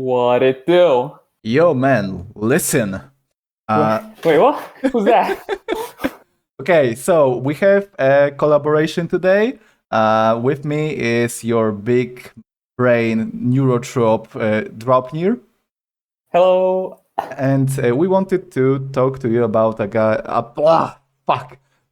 What it do? Yo, man, listen. Wait, what? Who's that? Okay, so we have a collaboration today. With me is your big brain neurotrope, Draupnir. Hello. And we wanted to talk to you about a guy.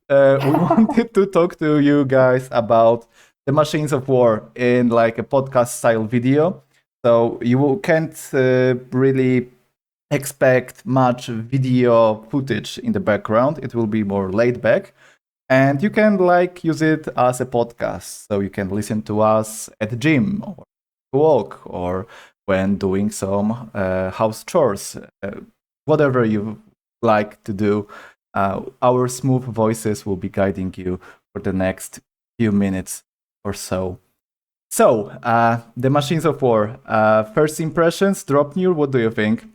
We wanted to talk to you guys about the machines of war in like a podcast style video. So you can't really expect much video footage in the background. It will be more laid back. And you can like use it as a podcast. So you can listen to us at the gym or walk or when doing some house chores, whatever you like to do. Our smooth voices will be guiding you for the next few minutes or so. So, the Machines of War. First impressions, Draupnir, what do you think?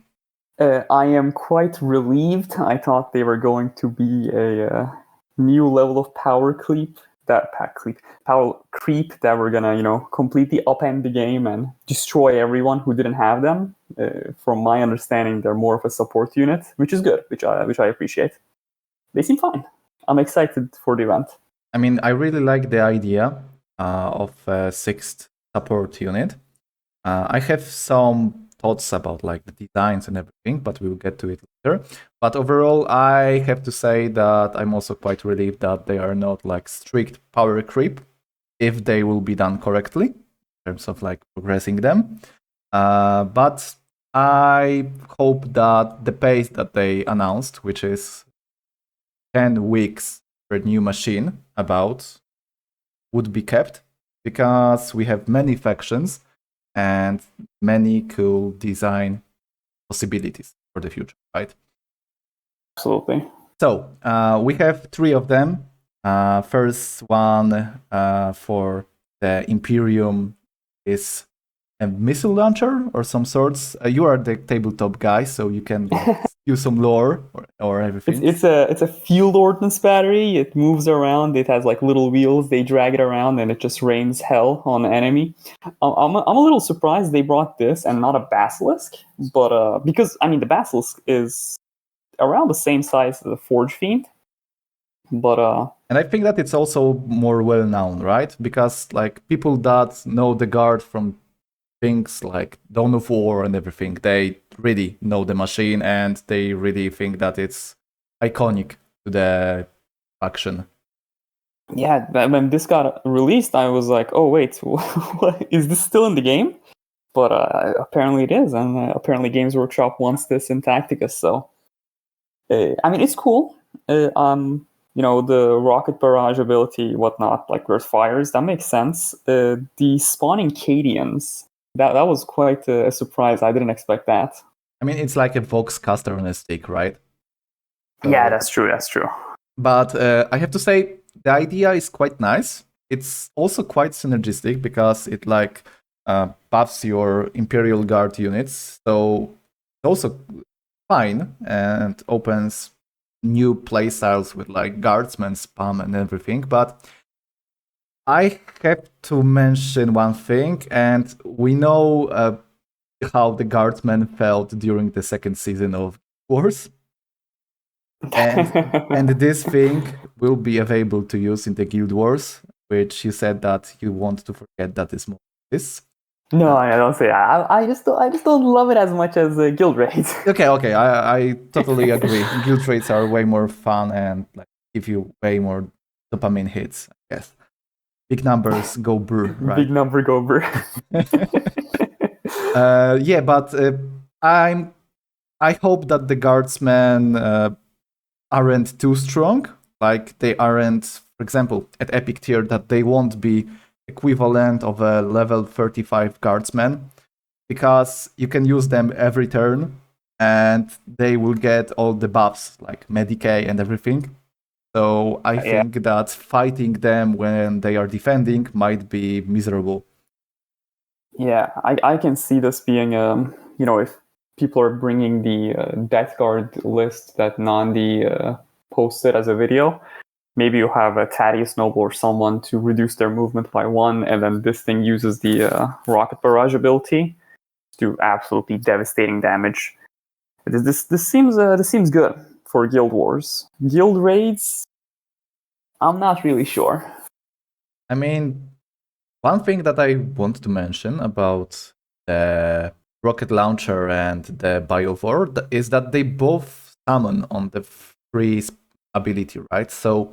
I am quite relieved. I thought they were going to be a new level of power creep that we're gonna, completely upend the game and destroy everyone who didn't have them. From my understanding, they're more of a support unit, which is good, which I appreciate. They seem fine. I'm excited for the event. I mean, I really like the idea of a sixth support unit. I have some thoughts about like the designs and everything, but we will get to it later. But overall, I have to say that I'm also quite relieved that they are not like strict power creep if they will be done correctly in terms of like progressing them. But I hope that the pace that they announced, which is 10 weeks for a new machine about, would be kept because we have many factions and many cool design possibilities for the future, right? Absolutely. So we have three of them. First one for the Imperium is a missile launcher or some sorts. You are the tabletop guy, so you can use some lore or everything. It's a field ordnance battery. It moves around. It has like little wheels. They drag it around, and it just rains hell on the enemy. I'm a little surprised they brought this and not a basilisk, but because I mean the basilisk is around the same size as the forge fiend, but and I think that it's also more well known, right? Because like people that know the guard from things like Dawn of War and everything, they really know the machine and they really think that it's iconic to the faction. Yeah, when this got released, I was like, oh wait, what, is this still in the game? But apparently it is, and apparently Games Workshop wants this in Tacticus, so I mean, it's cool. The rocket barrage ability, whatnot, like Earth fires, that makes sense. The spawning Cadians, that was quite a surprise. I didn't expect that. I mean, it's like a VoxCaster on a stick, right? So, yeah, that's true. But I have to say, the idea is quite nice. It's also quite synergistic because it like buffs your Imperial Guard units. So it's also fine and opens new playstyles with like guardsman spam and everything. But I have to mention one thing, and we know how the guardsmen felt during the second season of Wars. And this thing will be available to use in the Guild Wars, which you said that you want to forget that is more this. No, I don't say that. I just don't love it as much as guild raids. Okay, I totally agree. Guild raids are way more fun and like give you way more dopamine hits, I guess. Big numbers go brr, right? Big number go brr. Yeah, but I hope that the guardsmen aren't too strong. Like they aren't, for example, at epic tier, that they won't be equivalent of a level 35 guardsman, because you can use them every turn and they will get all the buffs like Medicay and everything. So I think that fighting them when they are defending might be miserable. Yeah, I can see this being, if people are bringing the Death Guard list that Nandi posted as a video, maybe you have a Thaddeus Noble or someone to reduce their movement by 1, and then this thing uses the rocket barrage ability do absolutely devastating damage. This seems good for Guild Wars. Guild raids, I'm not really sure. I mean, one thing that I want to mention about the rocket launcher and the Biovore is that they both summon on the free ability, right? So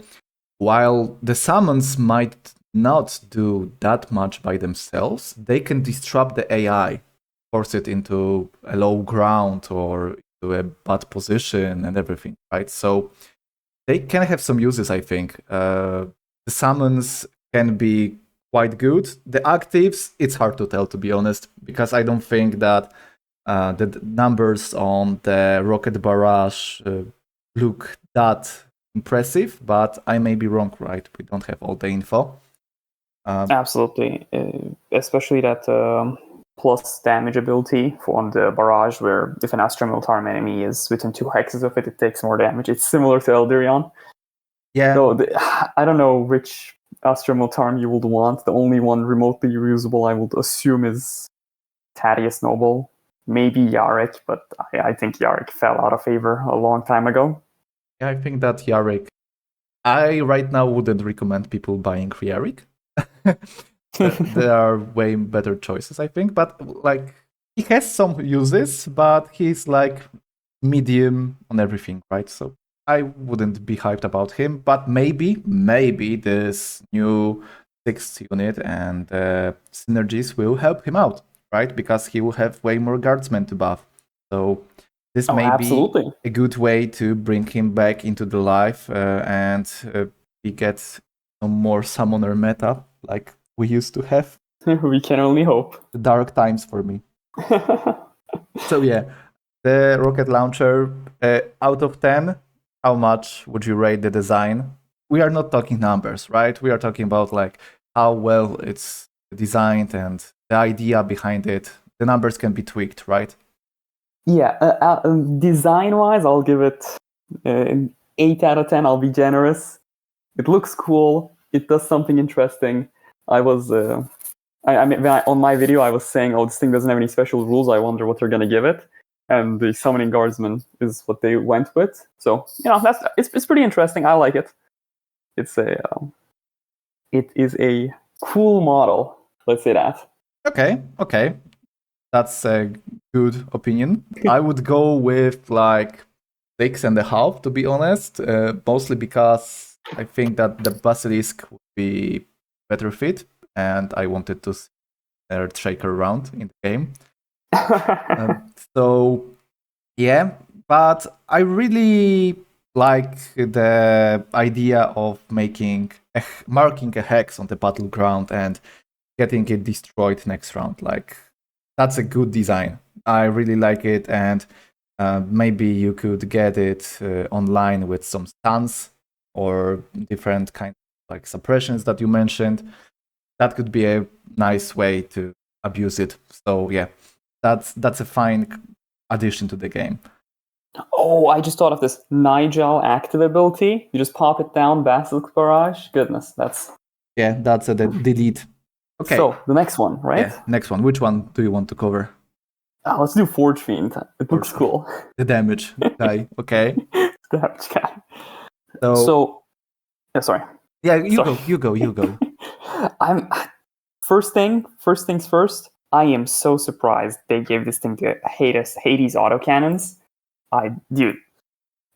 while the summons might not do that much by themselves, they can disrupt the AI, force it into a low ground or to a bad position and everything, right? So they can have some uses, I think. The summons can be quite good. The actives, it's hard to tell, to be honest, because I don't think that the numbers on the rocket barrage look that impressive, but I may be wrong, right? We don't have all the info. Absolutely, especially that plus damage ability on the barrage, where if an Astra Militarum enemy is within 2 hexes of it, it takes more damage. It's similar to Eldarion. Yeah. So I don't know which Astra Militarum you would want. The only one remotely reusable, I would assume, is Thaddeus Noble. Maybe Yarek, but I think Yarek fell out of favor a long time ago. Yeah, I think that Yarek. I right now wouldn't recommend people buying Yarek. There are way better choices, I think. But like, he has some uses, but he's like medium on everything, right? So I wouldn't be hyped about him. But maybe this new 6th unit and synergies will help him out, right? Because he will have way more guardsmen to buff. So this may absolutely be a good way to bring him back into the life and he gets some more summoner meta like we used to have. We can only hope. The dark times for me. So yeah, the rocket launcher, out of 10, how much would you rate the design? We are not talking numbers, right? We are talking about like how well it's designed and the idea behind it. The numbers can be tweaked, right? Yeah, design-wise, I'll give it an 8 out of 10. I'll be generous. It looks cool. It does something interesting. I was, on my video, I was saying, oh, this thing doesn't have any special rules. I wonder what they're going to give it. And the Summoning Guardsman is what they went with. So, it's pretty interesting. I like it. It is a cool model. Let's say that. Okay. That's a good opinion. I would go with like 6.5, to be honest, mostly because I think that the Basilisk would be better fit, and I wanted to see Earthshaker around in the game. So, yeah, but I really like the idea of marking a hex on the battleground and getting it destroyed next round. Like, that's a good design. I really like it, and maybe you could get it online with some stuns or different kinds of like suppressions that you mentioned. That could be a nice way to abuse it. So yeah, that's a fine addition to the game. Oh, I just thought of this Nigel active ability. You just pop it down, Basilisk Barrage. Goodness, that's a delete. Okay. So the next one, right? Yeah, next one. Which one do you want to cover? Let's do Forge Fiend. It looks cool. The damage guy. Okay. Damage guy. So sorry. Yeah, you go. I'm first things first. I am so surprised they gave this thing to Hades autocannons. I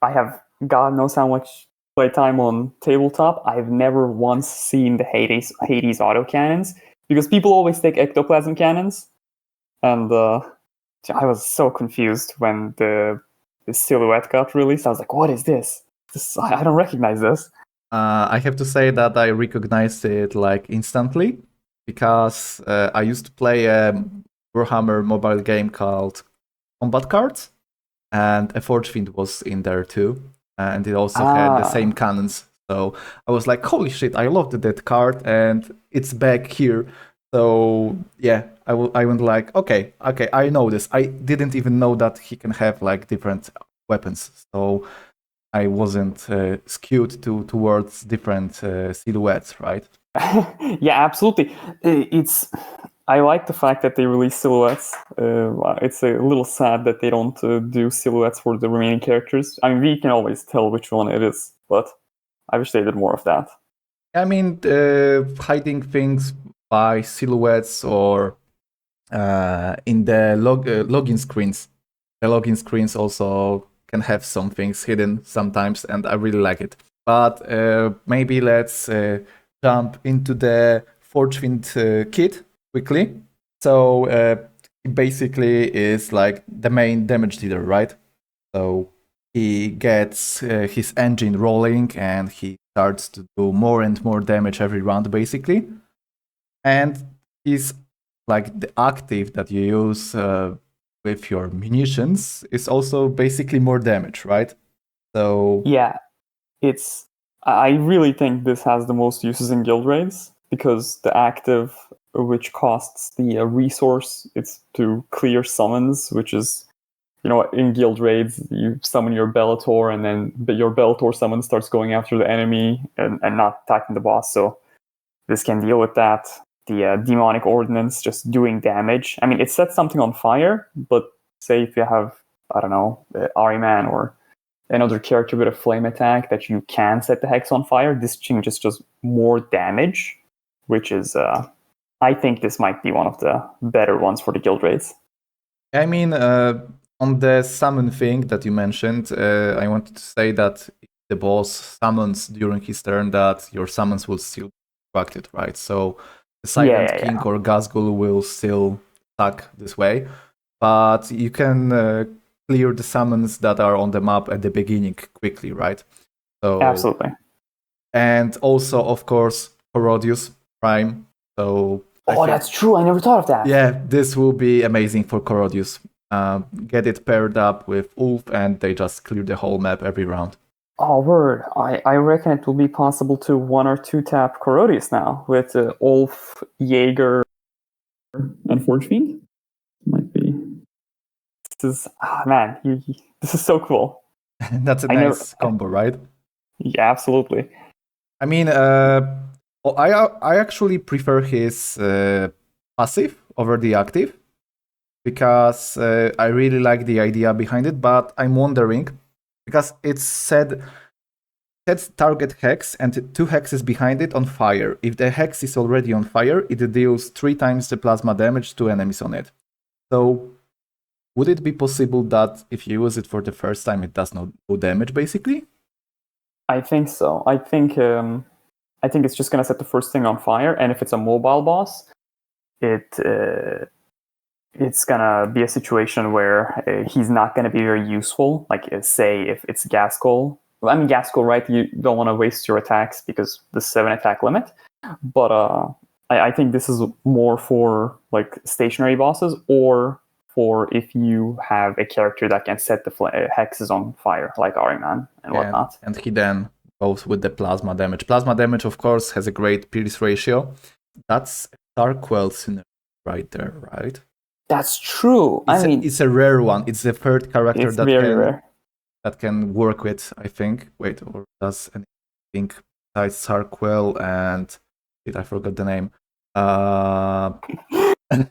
have God knows how much playtime on tabletop. I've never once seen the Hades autocannons because people always take ectoplasm cannons, and I was so confused when the silhouette got released. I was like, "What is this? I don't recognize this." I have to say that I recognized it like instantly because I used to play a Warhammer mobile game called Combat Cards, and a Forge Fiend was in there too, and it also had the same cannons. So I was like, "Holy shit! I loved that card, and it's back here." So yeah, I went like, okay, I know this. I didn't even know that he can have like different weapons. So I wasn't skewed towards different silhouettes, right? Yeah, absolutely. It's I like the fact that they release silhouettes. It's a little sad that they don't do silhouettes for the remaining characters. I mean, we can always tell which one it is, but I wish they did more of that. I mean, hiding things by silhouettes or in the login screens. The login screens also can have some things hidden sometimes, and I really like it. But maybe let's jump into the Forge Fiend kit quickly. So it basically is like the main damage dealer, right? So he gets his engine rolling and he starts to do more and more damage every round, basically. And he's like the active that you use with your munitions is also basically more damage, right? So yeah, I really think this has the most uses in guild raids because the active, which costs the resource, it's to clear summons, which is, in guild raids you summon your Bellator and then your Bellator summon starts going after the enemy and not attacking the boss. So this can deal with that. The demonic ordinance just doing damage. I mean, it sets something on fire, but say if you have, I don't know, Ahriman or another character with a flame attack that you can set the hex on fire, this thing just does more damage, which is, I think this might be one of the better ones for the guild raids. I mean, on the summon thing that you mentioned, I wanted to say that if the boss summons during his turn, that your summons will still be constructed, right? So the Silent King or Gazgul will still attack this way, but you can clear the summons that are on the map at the beginning quickly, right? So absolutely. And also, of course, Corodius Prime. So that's true. I never thought of that. Yeah, this will be amazing for Corodius. Get it paired up with Ulf, and they just clear the whole map every round. Oh, word. I reckon it will be possible to 1 or 2 tap Corodius now with Ulf, Jaeger, and Forge Fiend. Might be. This is, man, this is so cool. That's a nice combo, right? Yeah, absolutely. I mean, I actually prefer his passive over the active because I really like the idea behind it, but I'm wondering because it's said sets target hex and 2 hexes behind it on fire. If the hex is already on fire, it deals 3 times the plasma damage to enemies on it. So would it be possible that if you use it for the first time, it does not do damage, basically? I think so. I think it's just gonna set the first thing on fire, and if it's a mobile boss, it's gonna be a situation where he's not gonna be very useful. Like say if it's Gaskell. I mean Gaskell, right? You don't want to waste your attacks because the 7 attack limit. But I think this is more for like stationary bosses or for if you have a character that can set the hexes on fire, like Ahriman and whatnot. And he then goes with the plasma damage. Plasma damage, of course, has a great pierce ratio. That's Starquell synergy right there, right? That's true. It's a rare one. It's the third character that very rare. That can work with, I think. Wait, or does anything besides Starquell and I forgot the name.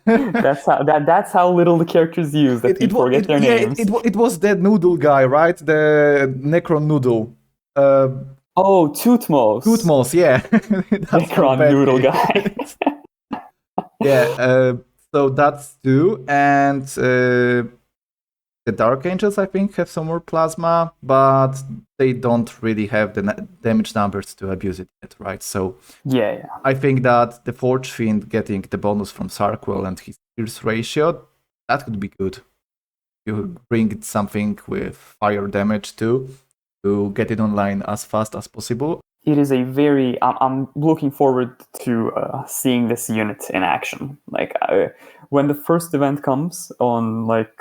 That's how little the characters use that people forget their names. It was that noodle guy, right? The Necron noodle. Tootmos. Tootmos, yeah. Necron noodle guy. Yeah. So that's 2, and the Dark Angels, I think, have some more plasma, but they don't really have the damage numbers to abuse it yet, right? So yeah. I think that the Forge Fiend getting the bonus from Starquell and his pierce ratio, that could be good. You bring something with fire damage too, to get it online as fast as possible. It is a very... I'm looking forward to seeing this unit in action. Like, when the first event comes on, like,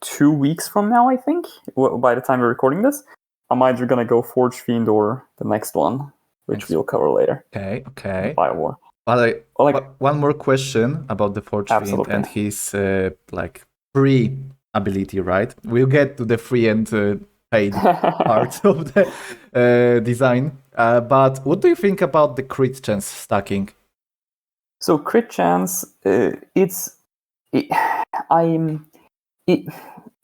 2 weeks from now, I think, by the time we're recording this, I'm either going to go Forge Fiend or the next one, which we'll cover later. Okay. Biovore. But one more question about the Forge Fiend and his free ability, right? We'll get to the free and paid part of the design. But what do you think about the crit chance stacking? So crit chance, the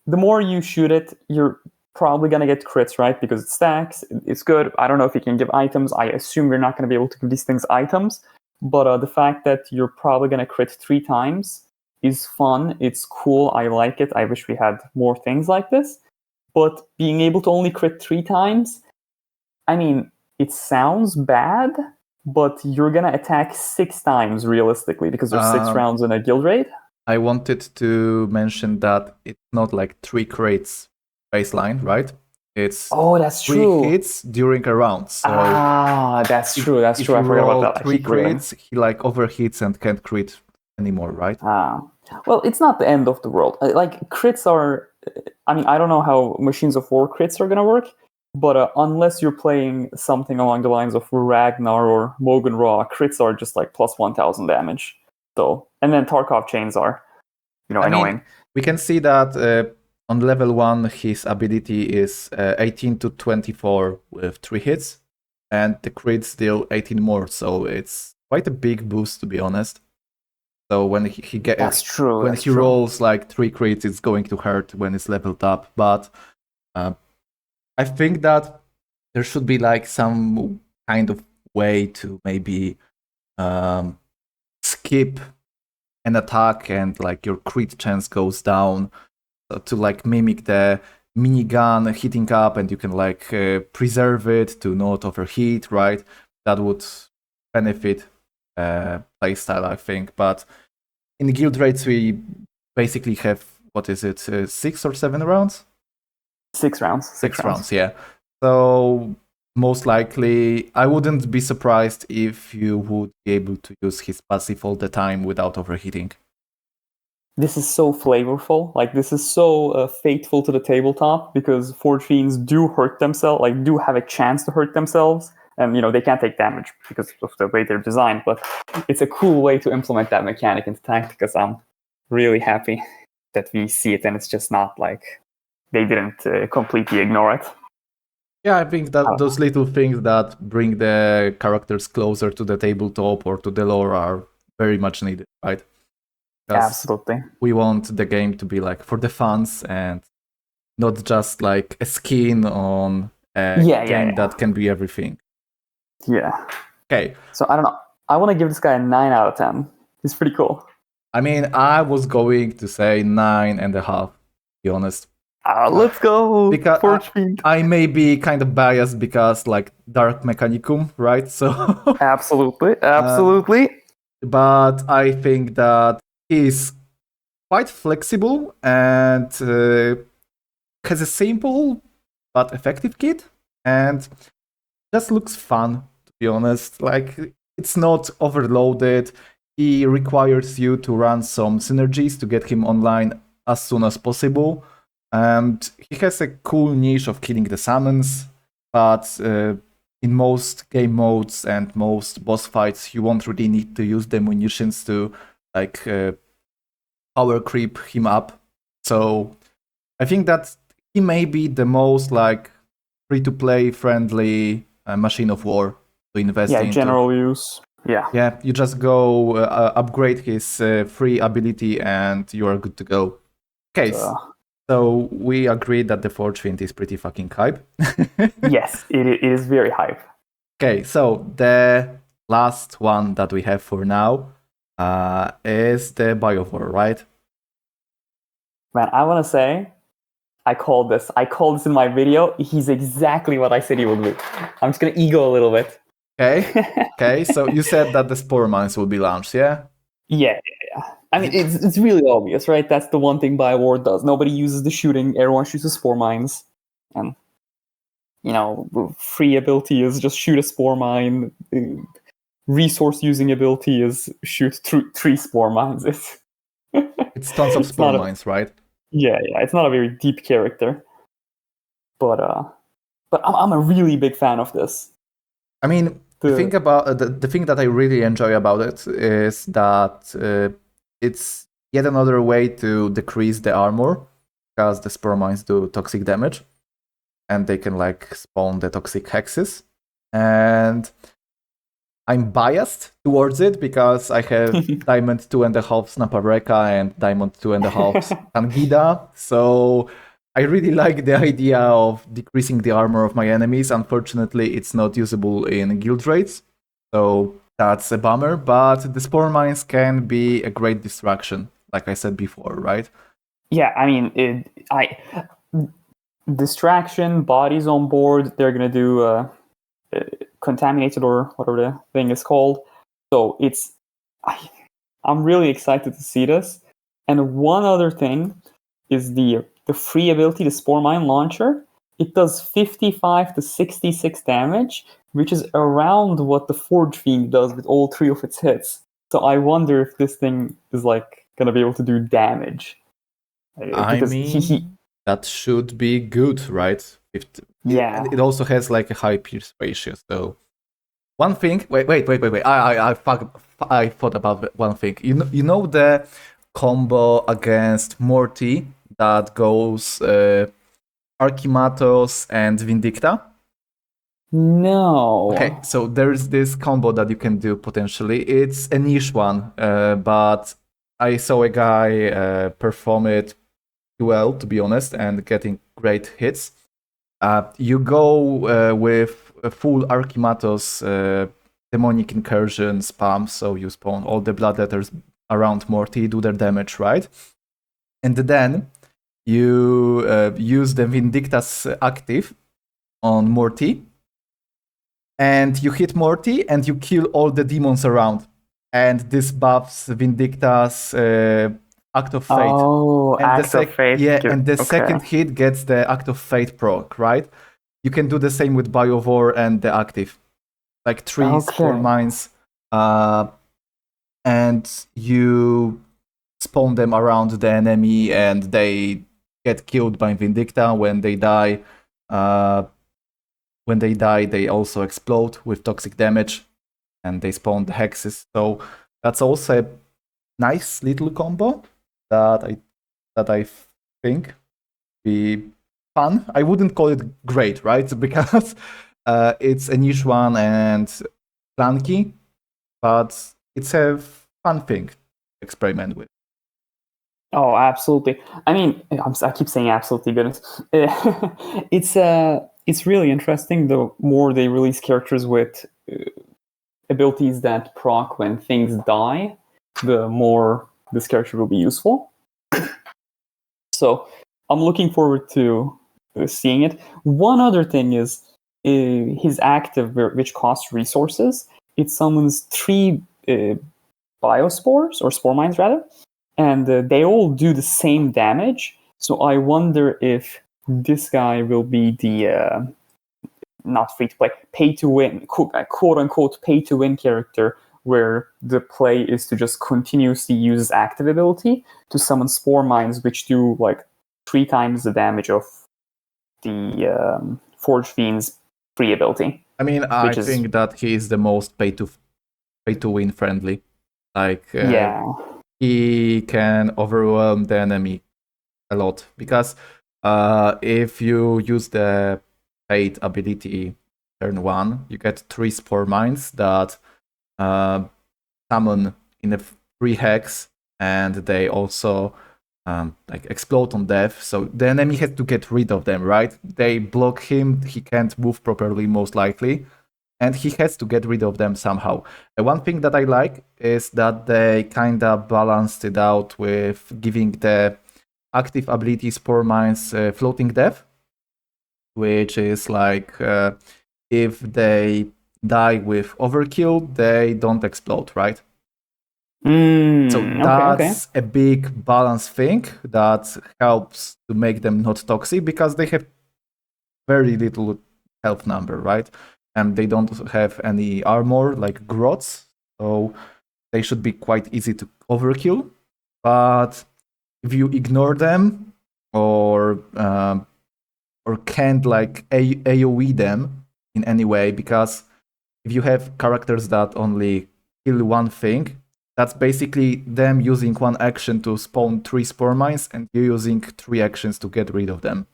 more you shoot it, you're probably gonna get crits, right? Because it stacks. It's good. I don't know if you can give items. I assume you're not gonna be able to give these things items. But the fact that you're probably gonna crit 3 times is fun. It's cool. I like it. I wish we had more things like this. But being able to only crit 3 times, I mean, it sounds bad, but you're gonna attack 6 times realistically because there's 6 rounds in a guild raid. I wanted to mention that it's not like 3 crates baseline, right? It's that's 3 true. hits during a round. So that's true. That's if true. I you forgot roll about that. 3 crits, he like overhits and can't crit anymore, right? Well, it's not the end of the world. Like crits are. I mean, I don't know how Machines of War crits are gonna work, but unless you're playing something along the lines of Ragnar or Mogan Raw, crits are just like plus 1,000 damage. So, and then Tarkov chains are, annoying. We can see that on level 1, his ability is 18 to 24 with 3 hits, and the crits deal 18 more, so it's quite a big boost, to be honest. So when he gets, that's true. When he rolls like 3 crits, it's going to hurt when it's leveled up. But I think that there should be like some kind of way to maybe skip an attack and like your crit chance goes down, to like mimic the minigun hitting up, and you can like preserve it to not overheat, right? That would benefit playstyle, I think. But in guild raids, we basically have, what is it, 6 or 7 rounds? 6 rounds. 6 rounds, yeah. So most likely, I wouldn't be surprised if you would be able to use his passive all the time without overheating. This is so flavorful. Like, this is so faithful to the tabletop, because Forge Fiends do hurt themselves, like, do have a chance to hurt themselves. And, they can't take damage because of the way they're designed. But it's a cool way to implement that mechanic into Tacticus. I'm really happy that we see it, and it's just not like they didn't completely ignore it. Yeah, I think that those little things that bring the characters closer to the tabletop or to the lore are very much needed, right? Absolutely. We want the game to be like for the fans and not just like a skin on a game that can be everything. Yeah. Okay. So I don't know. I want to give this guy a 9 out of 10. He's pretty cool. I mean, I was going to say 9.5, to be honest. Let's go. Because Forge Fiend. I may be kind of biased because like Dark Mechanicum, right? So absolutely. But I think that he's quite flexible and has a simple but effective kit, and just looks fun, to be honest. Like, it's not overloaded. He requires you to run some synergies to get him online as soon as possible. And he has a cool niche of killing the summons, but in most game modes and most boss fights, you won't really need to use the munitions to like power creep him up. So I think that he may be the most like free-to-play friendly Machine of War to invest into. Yeah, general use. Yeah, you just go upgrade his free ability and you are good to go. Okay, so we agreed that the Forge Fiend is pretty fucking hype. Yes, it is very hype. Okay, so the last one that we have for now is the Biovore, right? Man, I want to say, I called this in my video. He's exactly what I said he would be. I'm just going to ego a little bit. Okay, so you said that the Spore Mines will be launched, yeah? Yeah. I mean, it's really obvious, right? That's the one thing Biovore does. Nobody uses the shooting. Everyone shoots the Spore Mines. And, free ability is just shoot a Spore Mine. Resource using ability is shoot 3 Spore Mines. It's tons of Spore Mines, right? Yeah, it's not a very deep character. But I'm a really big fan of this. I mean, the thing about the thing that I really enjoy about it is that it's yet another way to decrease the armor, because the Spore Mines do toxic damage, and they can like spawn the toxic hexes. And I'm biased towards it because I have Diamond 2.5 Snapareka and Diamond 2.5 Tangida. So I really like the idea of decreasing the armor of my enemies. Unfortunately, it's not usable in guild raids. So that's a bummer. But the Spore Mines can be a great distraction, like I said before, right? Yeah, I mean, distraction, bodies on board, they're going to do contaminated or whatever the thing is called. So I'm really excited to see this. And one other thing is the free ability, the Spore Mine Launcher. It does 55 to 66 damage, which is around what the Forge Fiend does with all 3 of its hits. So I wonder if this thing is like gonna be able to do damage. I Because mean, that should be good, right? yeah. And it also has like a high pierce ratio. So one thing. Wait. I thought about one thing. You know the combo against Morty that goes Archimatos and Vindicta. No. Okay, so there's this combo that you can do potentially. It's a niche one, but I saw a guy perform it well, to be honest, and getting great hits. You go with a full Archimatos demonic incursion spam, so you spawn all the bloodletters around Morty, do their damage, right? And then you use the Vindicta's active on Morty, and you hit Morty and you kill all the demons around. And this buffs Vindicta's Act of Fate. Oh, And Act of Fate. Yeah, and the Okay. second hit gets the Act of Fate proc, right? You can do the same with Biovore and the active. Like 3 Spore Mines. And you spawn them around the enemy and they get killed by Vindicta. When they die, they also explode with toxic damage and they spawn the hexes. So that's also a nice little combo that I think be fun. I wouldn't call it great, right? Because it's a niche one and clunky, but it's a fun thing to experiment with. Oh, absolutely. I mean, I keep saying absolutely, goodness. It's really interesting. The more they release characters with abilities that proc when things die, the more this character will be useful. So I'm looking forward to seeing it. One other thing is his active, which costs resources. It summons 3 biospores, or spore mines rather, and they all do the same damage. So I wonder if this guy will be the not free to play, pay to win, quote unquote pay to win character, where the play is to just continuously use his active ability to summon spore mines, which do like 3 times the damage of the Forge Fiend's free ability. I mean, I think that he is the most pay to win friendly. Like, he can overwhelm the enemy a lot because if you use the Fate ability turn 1, you get 3 Spore Mines that summon in a free hex, and they also like explode on death. So the enemy has to get rid of them, right? They block him, he can't move properly most likely, and he has to get rid of them somehow. One thing that I like is that they kinda balanced it out with giving the active ability Spore Mines floating death, which is like if they die with overkill, they don't explode, right? So that's a big balance thing that helps to make them not toxic, because they have very little health number, right? And they don't have any armor like grots, so they should be quite easy to overkill. But if you ignore them or can't like AoE them in any way, because if you have characters that only kill one thing, that's basically them using one action to spawn 3 spore mines and you using 3 actions to get rid of them.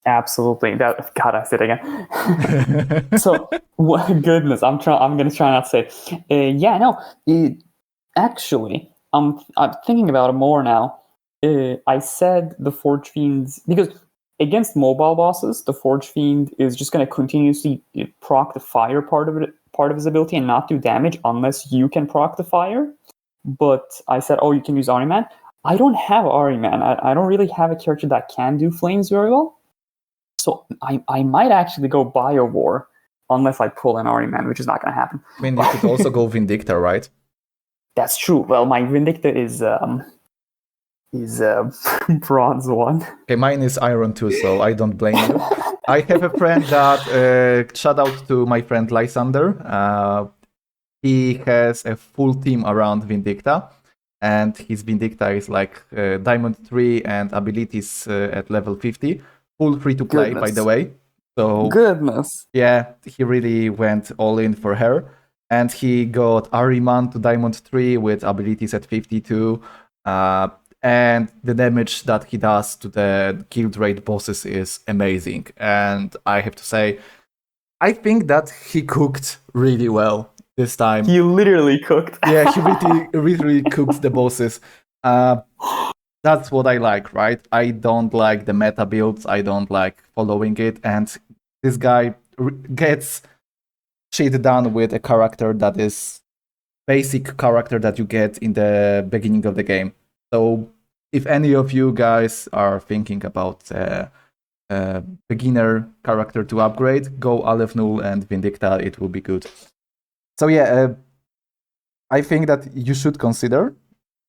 Absolutely. That God, I said it again. So, goodness, I'm gonna try not to say. Yeah, no. Actually, I'm thinking about it more now. I said the Forge Fiends because against mobile bosses, the Forge Fiend is just gonna continuously proc the fire part of his ability, and not do damage unless you can proc the fire. But I said, oh, you can use Ahriman. I don't have Ahriman. I don't really have a character that can do flames very well. So I might actually go Biovore unless I pull an Ahriman, which is not going to happen. I mean, you could also go Vindicta, right? That's true. Well, my Vindicta is bronze 1. Okay, mine is Iron 2, so I don't blame you. I have a friend that, shout out to my friend Lysander. He has a full team around Vindicta, and his Vindicta is like Diamond 3 and abilities at level 50. Full free to play, by the way. So goodness. Yeah, he really went all in for her. And he got Ahriman to Diamond 3 with abilities at 52. And the damage that he does to the guild raid bosses is amazing. And I have to say, I think that he cooked really well this time. He literally cooked. Yeah, he really cooked the bosses. That's what I like, right? I don't like the meta builds. I don't like following it. And this guy gets shit done with a character that is basic character that you get in the beginning of the game. So if any of you guys are thinking about beginner character to upgrade, go Aleph Null and Vindicta. It will be good. So yeah, I think that you should consider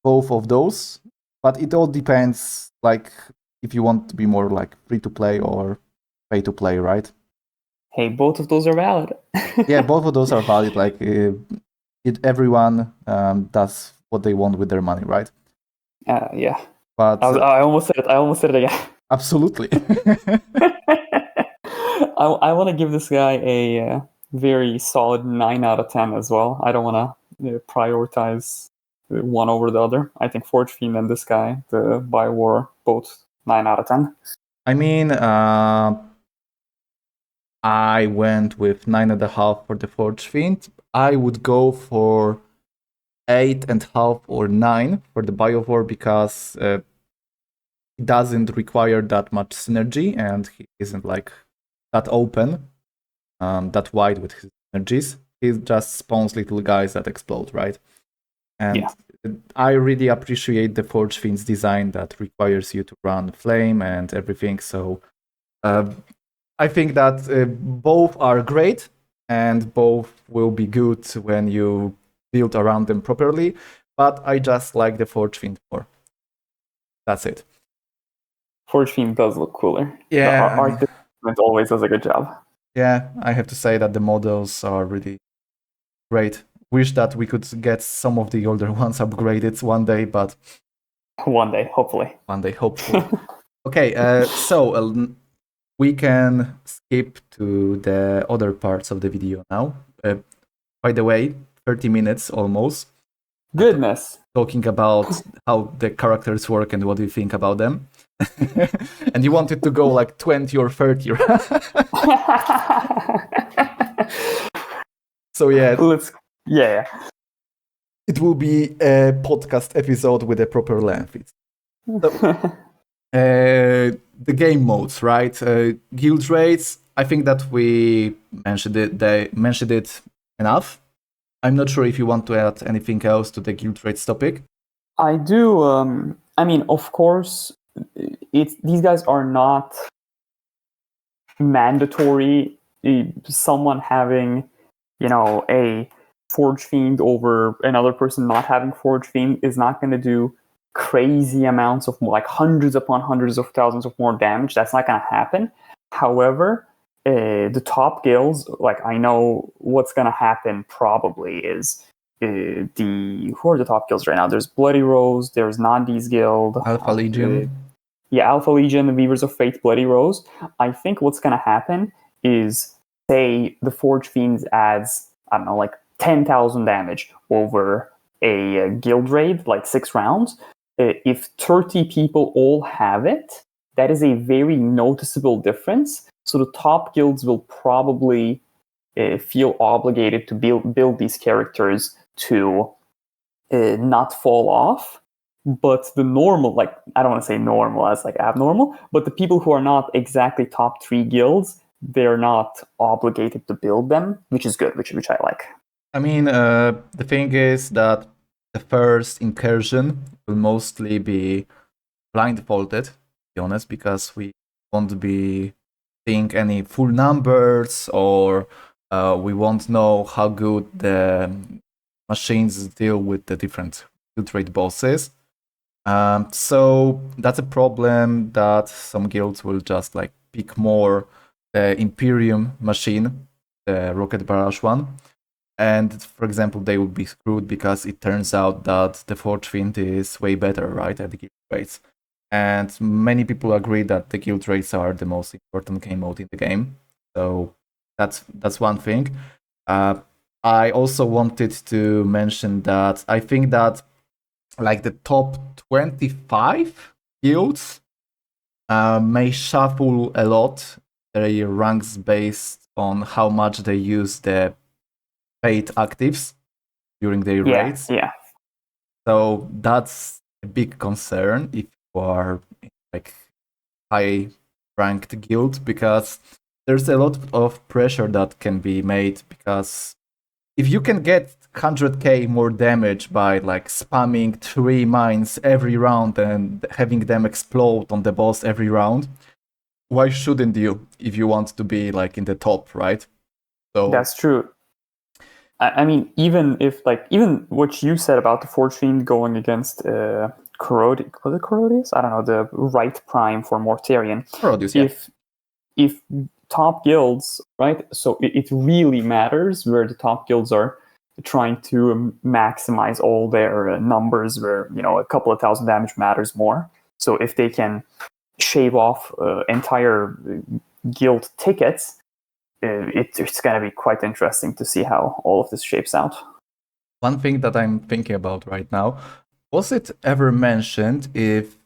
both of those, but it all depends, like, if you want to be more like free to play or pay to play, right? Hey, both of those are valid. Yeah, both of those are valid. Like, everyone does what they want with their money, right? Yeah. But I almost said it. I almost said it again. Absolutely. I want to give this guy a very solid 9 out of 10 as well. I don't want to prioritize one over the other. I think Forge Fiend and this guy, the Bioware, both 9 out of 10. I mean, I went with 9.5 for the Forge Fiend. I would go for 8.5 or 9 for the Biovore because it doesn't require that much synergy and he isn't like that open, that wide with his synergies. He just spawns little guys that explode, right? And I really appreciate the Forge Fiend's design that requires you to run flame and everything. So I think that both are great and both will be good when you build around them properly. But I just like the Forge Fiend more. That's it. Forge Fiend does look cooler. Yeah. The art department always does a good job. Yeah, I have to say that the models are really great. Wish that we could get some of the older ones upgraded one day, but one day, hopefully. Okay, so we can skip to the other parts of the video now. By the way, 30 minutes almost. Goodness. Talking about how the characters work and what do you think about them. And you wanted to go like 20 or 30. So yeah. It will be a podcast episode with a proper length. So, the game modes, right? Guild raids. I think that we mentioned it. They mentioned it enough. I'm not sure if you want to add anything else to the guild raids topic. I do. I mean, of course, these guys are not mandatory. Someone having, a Forge Fiend over another person not having Forge Fiend is not going to do crazy amounts of like hundreds upon hundreds of thousands of more damage. That's not going to happen. However, the top guilds, like I know what's going to happen probably is who are the top guilds right now? There's Bloody Rose, there's Nandi's guild, Alpha Legion. Alpha Legion, the Weavers of Fate, Bloody Rose. I think what's going to happen is, say the Forge Fiends adds, I don't know, like 10,000 damage over a guild raid, like 6 rounds. If 30 people all have it, that is a very noticeable difference. So the top guilds will probably feel obligated to build these characters to not fall off. But the normal, like, I don't want to say normal as like abnormal, but the people who are not exactly top 3 guilds, they're not obligated to build them, which is good, which I like. I mean, the thing is that the first incursion will mostly be blindfolded, to be honest, because we won't be seeing any full numbers, or we won't know how good the machines deal with the different guild rate bosses. So that's a problem that some guilds will just like pick more the Imperium machine, the Rocket Barrage one. And for example, they would be screwed because it turns out that the Forge Fiend is way better, right, at the guild rates. And many people agree that the guild rates are the most important game mode in the game. So that's one thing. I also wanted to mention that I think that like the top 25 guilds may shuffle a lot their ranks based on how much they use the paid actives during their raids. Yeah. So that's a big concern if you are like high ranked guild, because there's a lot of pressure that can be made, because if you can get 100k more damage by like spamming 3 mines every round and having them explode on the boss every round, why shouldn't you if you want to be like in the top, right? So that's true. I mean, even what you said about the Forge Fiend going against Corrodius, was it Corrodius? I don't know, the right prime for Mortarion. Corrodius, yeah. If top guilds, right? So it really matters where the top guilds are trying to maximize all their numbers, where a couple of thousand damage matters more. So if they can shave off entire guild tickets, it's going to be quite interesting to see how all of this shapes out. One thing that I'm thinking about right now, was it ever mentioned if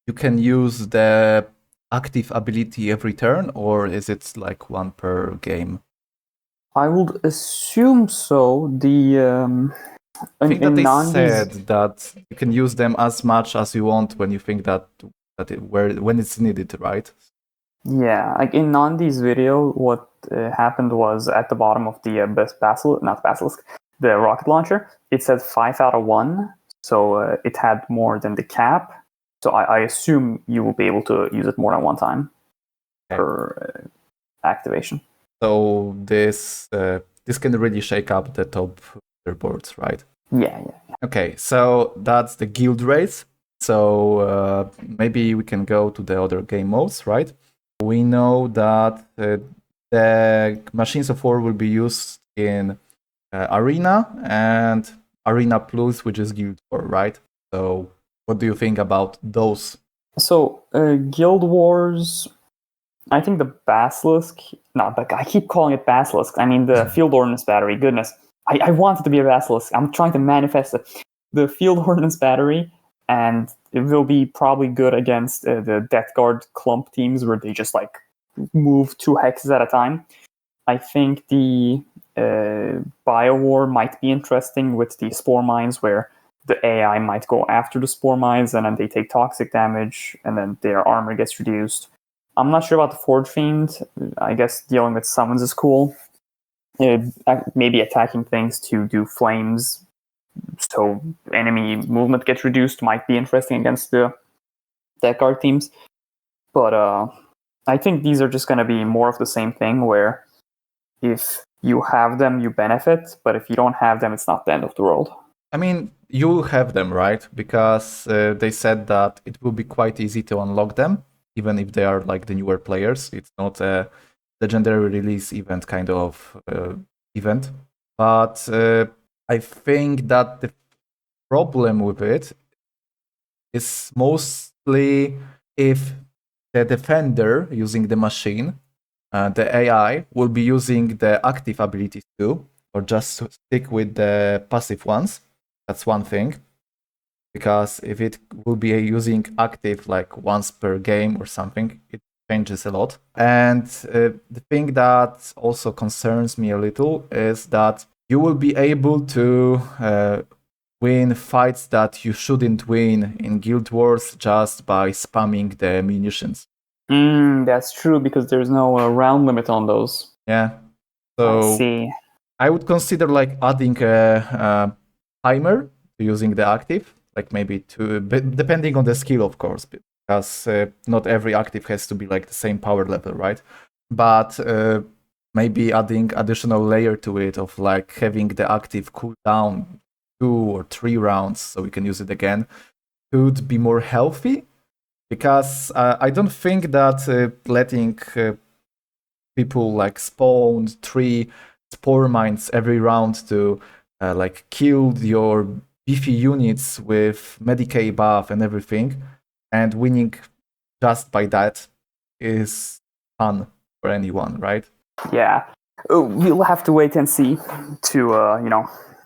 you can use the active ability every turn, or is it like one per game? I would assume so. I think that they Nandi's, said that you can use them as much as you want when you think when it's needed, right? Yeah, like in Nandi's video, what happened was at the bottom of the the rocket launcher, it said 5 out of 1, so it had more than the cap. So I assume you will be able to use it more than one time per activation. So this can really shake up the top boards, right? Yeah. Okay, so that's the guild rates. So maybe we can go to the other game modes, right? We know that the Machines of War will be used in Arena and Arena Plus, which is Guild War, right? So what do you think about those? So Guild Wars, I think the Basilisk, I keep calling it Basilisk. I mean the Field Ordnance Battery, goodness. I want it to be a Basilisk. I'm trying to manifest it. The Field Ordnance Battery, and it will be probably good against the Death Guard clump teams where they just like move 2 hexes at a time. I think the Biovore might be interesting with the Spore Mines, where the AI might go after the Spore Mines and then they take toxic damage and then their armor gets reduced. I'm not sure about the Forge Fiend. I guess dealing with summons is cool. Maybe attacking things to do flames so enemy movement gets reduced might be interesting against the Death Guard teams. But I think these are just going to be more of the same thing, where if you have them, you benefit, but if you don't have them, it's not the end of the world. I mean, you have them, right? Because they said that it will be quite easy to unlock them, even if they are like the newer players. It's not a legendary release event kind of event. But I think that the problem with it is mostly if the defender using the machine, the AI, will be using the active abilities too, or just stick with the passive ones. That's one thing. because if it will be using active like once per game or something, it changes a lot. And the thing that also concerns me a little is that you will be able to win fights that you shouldn't win in Guild Wars just by spamming the munitions. That's true, because there's no round limit on those. Yeah. I So see. I would consider like adding a timer to using the active, like maybe depending on the skill, of course, because not every active has to be like the same power level, right? But maybe adding additional layer to it of like having the active cool down 2 or 3 rounds so we can use it again could be more healthy, because I don't think that letting people like spawn 3 spore mines every round to like kill your beefy units with Medicae buff and everything, and winning just by that is fun for anyone, right? Yeah. We'll have to wait and see to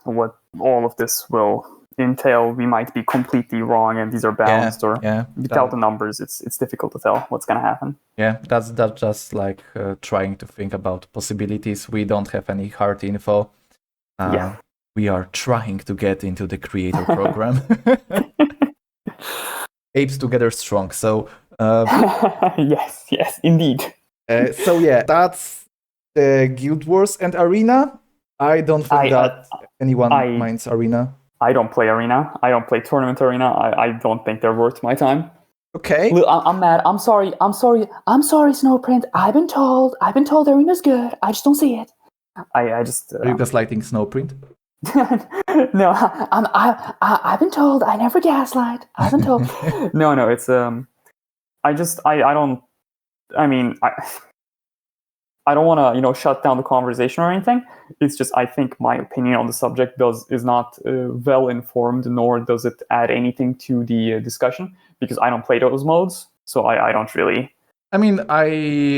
what all of this will entail. We might be completely wrong and these are balanced, or without the numbers it's difficult to tell what's going to happen. Yeah, that's just like trying to think about possibilities. We don't have any hard info. We are trying to get into the creator program. Apes together strong. So yes, indeed. So yeah, that's the Guild Wars and Arena. I don't think that anyone minds Arena. I don't play Arena. I don't play Tournament Arena. I don't think they're worth my time. Okay. Look, I'm mad. I'm sorry, Snowprint. I've been told Arena's good. I just don't see it. I just. Are you gaslighting Snowprint? No, I've been told. I never gaslight. I've been told. No, it's I don't. I mean, I don't want to shut down the conversation or anything. It's just I think my opinion on the subject is not well informed, nor does it add anything to the discussion, because I don't play those modes, so I don't really. I mean, I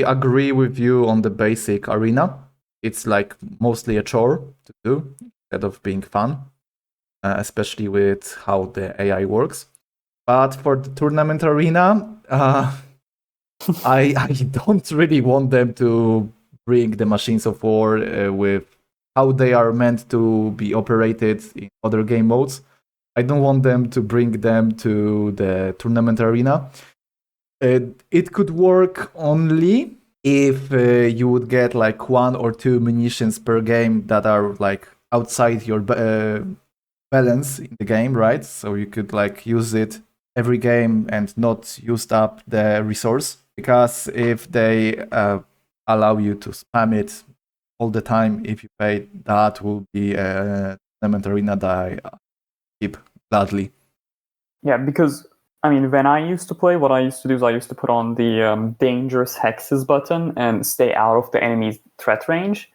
agree with you on the basic Arena. It's like mostly a chore to do instead of being fun, especially with how the AI works. But for the Tournament Arena, I don't really want them to bring the machines of war with how they are meant to be operated in other game modes. I don't want them to bring them to the Tournament Arena. It could work only if you would get like 1 or 2 munitions per game that are like outside your balance in the game, right? So you could like use it every game and not use up the resource. Because if they allow you to spam it all the time, if you pay, that will be a Tournament Arena that I keep gladly. Yeah, because I mean, when I used to play, what I used to do is I used to put on the dangerous hexes button and stay out of the enemy's threat range,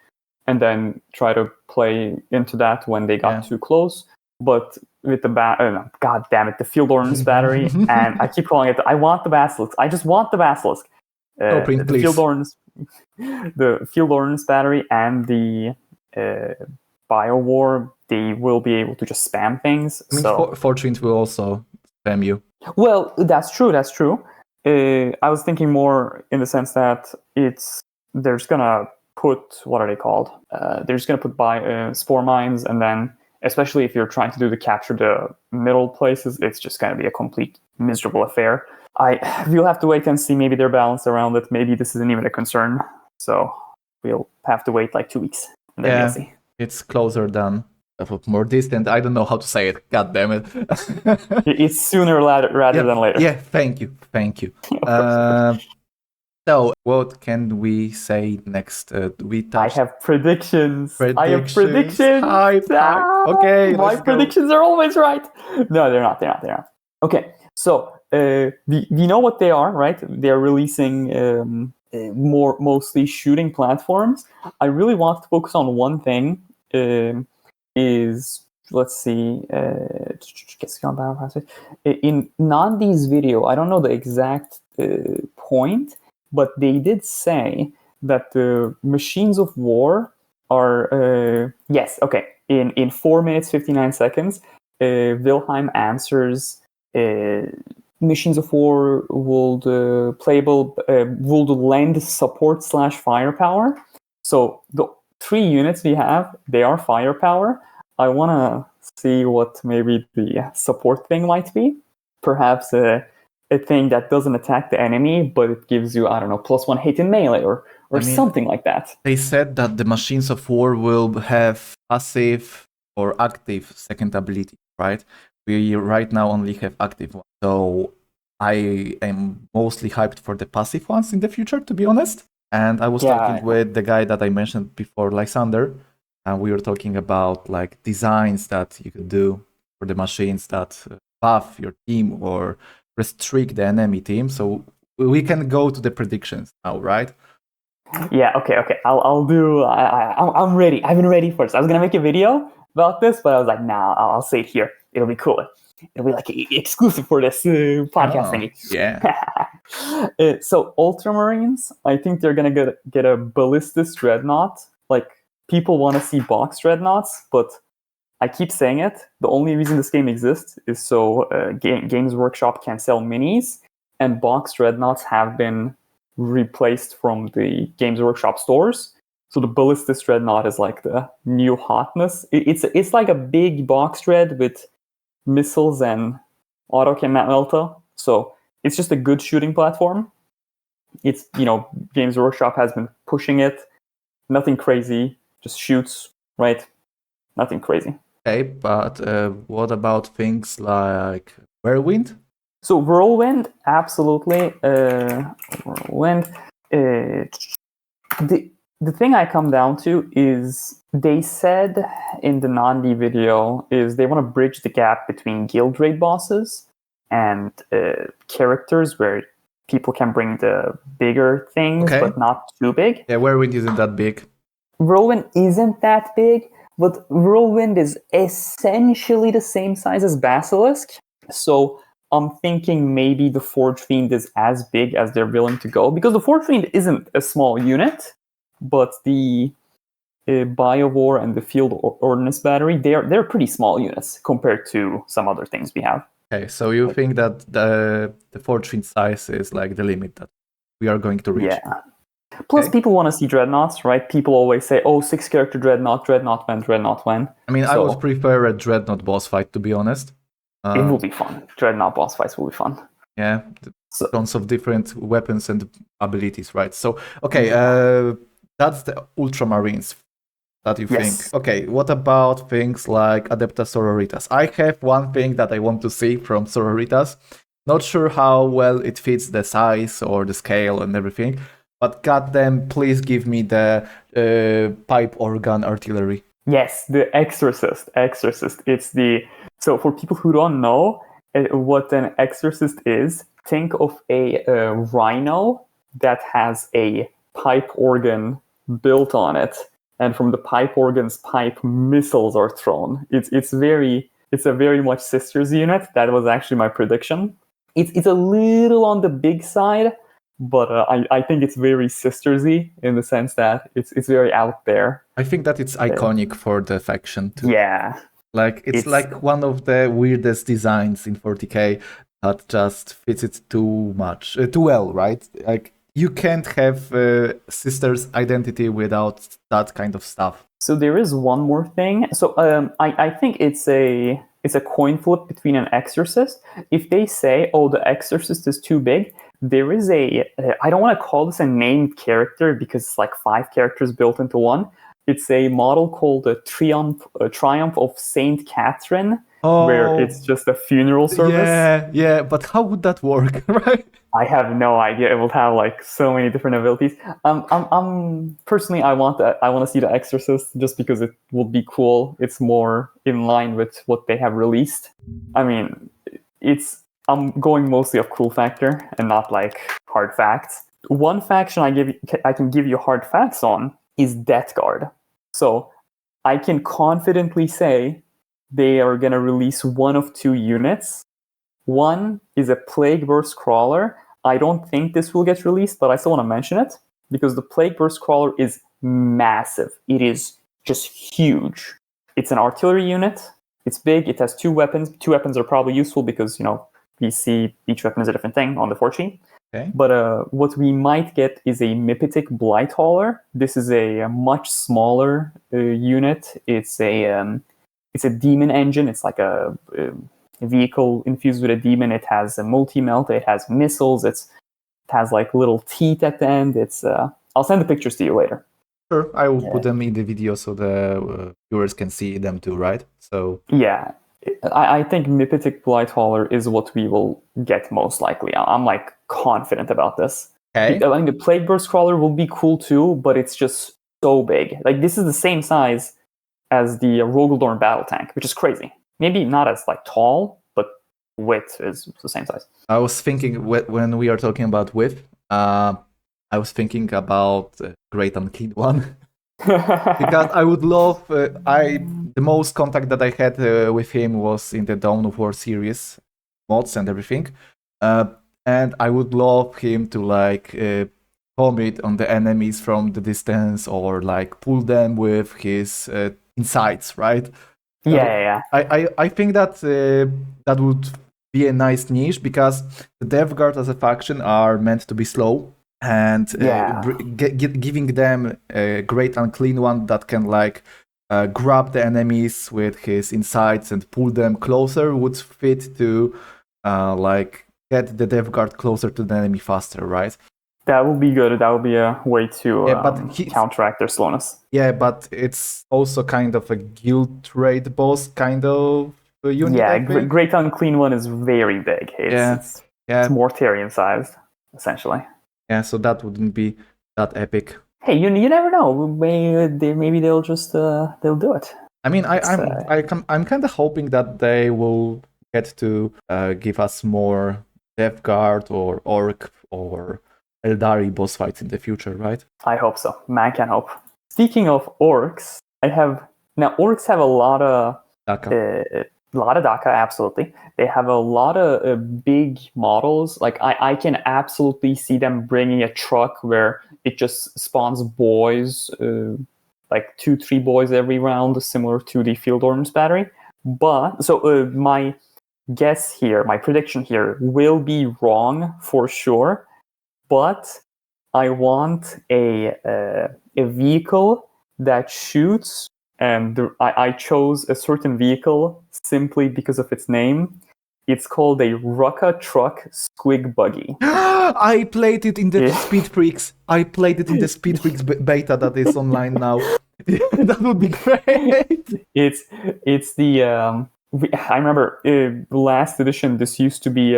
and then try to play into that when they got too close. But with the god damn it, the field ordinance battery, and I keep calling it. I want the basilisk. I just want the basilisk. The field ordinance battery and the Biovore, they will be able to just spam things. I mean, Fortune will also spam you. Well, that's true. I was thinking more in the sense that they're just gonna put, what are they called? They're just gonna put spore mines, and then, especially if you're trying to do the capture the middle places, it's just gonna be a complete miserable affair. We'll have to wait and see. Maybe they're balanced around it. Maybe this isn't even a concern. So we'll have to wait like 2 weeks, and then we'll see. It's closer than more distant. I don't know how to say it. God damn it! It's sooner rather than later. Yeah, thank you. So, what can we say next? I have predictions. Predictions. Okay, my predictions are always right. No, they're not. Okay, so we know what they are, right? They're releasing mostly shooting platforms. I really want to focus on one thing. Let's see. In Nandi's video, I don't know the exact point, but they did say that the machines of war are in 4 minutes 59 seconds. Wilhelm answers. Machines of War would would lend support / firepower. So the 3 units we have, they are firepower. I want to see what maybe the support thing might be. Perhaps a thing that doesn't attack the enemy, but it gives you, I don't know, +1 hit in melee or something like that. They said that the Machines of War will have passive or active second ability, right? We right now only have active ones. So I am mostly hyped for the passive ones in the future, to be honest. And I was talking with the guy that I mentioned before, Lysander, and we were talking about like designs that you could do for the machines that buff your team or restrict the enemy team. So we can go to the predictions now, right? Yeah, okay. I'll do. I'm ready. I've been ready for this. I was gonna make a video about this, but I was like, nah, I'll say it here. It'll be cool. It'll be like exclusive for this podcast thingy. Yeah. So Ultramarines, I think they're gonna get a Ballistus Dreadnought. Like people want to see box Dreadnoughts, but I keep saying it. The only reason this game exists is so Games Workshop can sell minis, and box Dreadnoughts have been replaced from the Games Workshop stores. So the Ballistus Dreadnought is like the new hotness. It's like a big box dread with missiles and auto cannon melta. So it's just a good shooting platform. It's, Games Workshop has been pushing it. Nothing crazy, just shoots, right? Nothing crazy. Okay, but what about things like Whirlwind? So Whirlwind, absolutely. Whirlwind. The thing I come down to is they said in the Nandi video is they want to bridge the gap between guild raid bosses and characters where people can bring the bigger things, but not too big. Yeah, Whirlwind isn't that big. Whirlwind isn't that big, but Whirlwind is essentially the same size as Basilisk. So I'm thinking maybe the Forge Fiend is as big as they're willing to go, because the Forge Fiend isn't a small unit, but the Biovore and the Field Ordinance Battery, they're pretty small units compared to some other things we have. Okay, so you think that the Forge Fiend size is like the limit that we are going to reach? Yeah. Plus, people want to see Dreadnoughts, right? People always say, 6-character Dreadnought when. I mean, I would prefer a Dreadnought boss fight, to be honest. It will be fun. Dreadnought boss fights will be fun. Yeah, tons of different weapons and abilities, right? So, okay, that's the Ultramarines that you think. Okay, what about things like Adepta Sororitas? I have one thing that I want to see from Sororitas. Not sure how well it fits the size or the scale and everything, but goddamn, please give me the pipe organ artillery. Yes, the Exorcist. It's so for people who don't know what an Exorcist is, think of a rhino that has a pipe organ built on it, and from the pipe organ's pipe, missiles are thrown. It's a very much sisters unit. That was actually my prediction. It's a little on the big side, but I think it's very sistersy in the sense that it's very out there. I think that it's iconic for the faction too. Yeah. Like it's like one of the weirdest designs in 40k that just fits it too well, right? Like you can't have sister's identity without that kind of stuff. So there is one more thing. So I think it's a coin flip between an Exorcist. If they say, the Exorcist is too big, there is I don't want to call this a named character because it's like 5 characters built into one. It's a model called the Triumph of Saint Catherine, where it's just a funeral service. Yeah, but how would that work, right? I have no idea. It will have like so many different abilities. I'm personally, I want to see the Exorcist just because it would be cool. It's more in line with what they have released. I mean, I'm going mostly off cool factor and not like hard facts. One faction I can give you hard facts on is Death Guard. So I can confidently say they are going to release one of 2 units. One is a Plague Burst Crawler. I don't think this will get released, but I still want to mention it because the Plague Burst Crawler is massive. It is just huge. It's an artillery unit. It's big. It has 2 weapons. 2 weapons are probably useful because we see each weapon is a different thing on the 4 sheet. Okay. But what we might get is a Mipitic Blight Hauler. This is a much smaller unit. It's a demon engine. It's like a vehicle infused with a demon. It has a multi-melt. It has missiles. It has like little teeth at the end. I'll send the pictures to you later. Sure, I will put them in the video so the viewers can see them too, right? So yeah, I think Mipitic Blight Hauler is what we will get most likely. I'm like confident about this. okay. I think the Plague Burst Crawler will be cool too, but it's just so big. Like this is the same size as the Rogaldorn Battle Tank, which is crazy. Maybe not as like tall, but width is the same size. I was thinking when we are talking about width, I was thinking about Great Unclean One. Because I would love, the most contact that I had with him was in the Dawn of War series, mods and everything. And I would love him to like vomit on the enemies from the distance or like pull them with his insights, right? Yeah. I think that that would be a nice niche because the Death Guard as a faction are meant to be slow, and giving them a Great Unclean One that can like grab the enemies with his insights and pull them closer would fit to like get the Death Guard closer to the enemy faster, right? That would be good. That would be a way to counteract their slowness. Yeah, but it's also kind of a guild raid boss kind of unit. Yeah, Great Unclean One is very big. It's Mortarian sized, essentially. Yeah, so that wouldn't be that epic. Hey, you never know. Maybe they'll just they'll do it. I mean, I'm kind of hoping that they will get to give us more Death Guard or Orc or Eldari boss fights in the future, right? I hope so. Man can hope. Speaking of orcs, orcs have a lot of DACA, absolutely. They have a lot of big models. Like I can absolutely see them bringing a truck where it just spawns boys, like 2-3 boys every round, similar to the Field Orn's battery. But so my guess here, my prediction here will be wrong for sure. But I want a vehicle that shoots, and I chose a certain vehicle simply because of its name. It's called a Rucka Truck Squig Buggy. I played it in the Speed Freaks. I played it in the Speed Freaks beta that is online now. That would be great. It's the I remember last edition. This used to be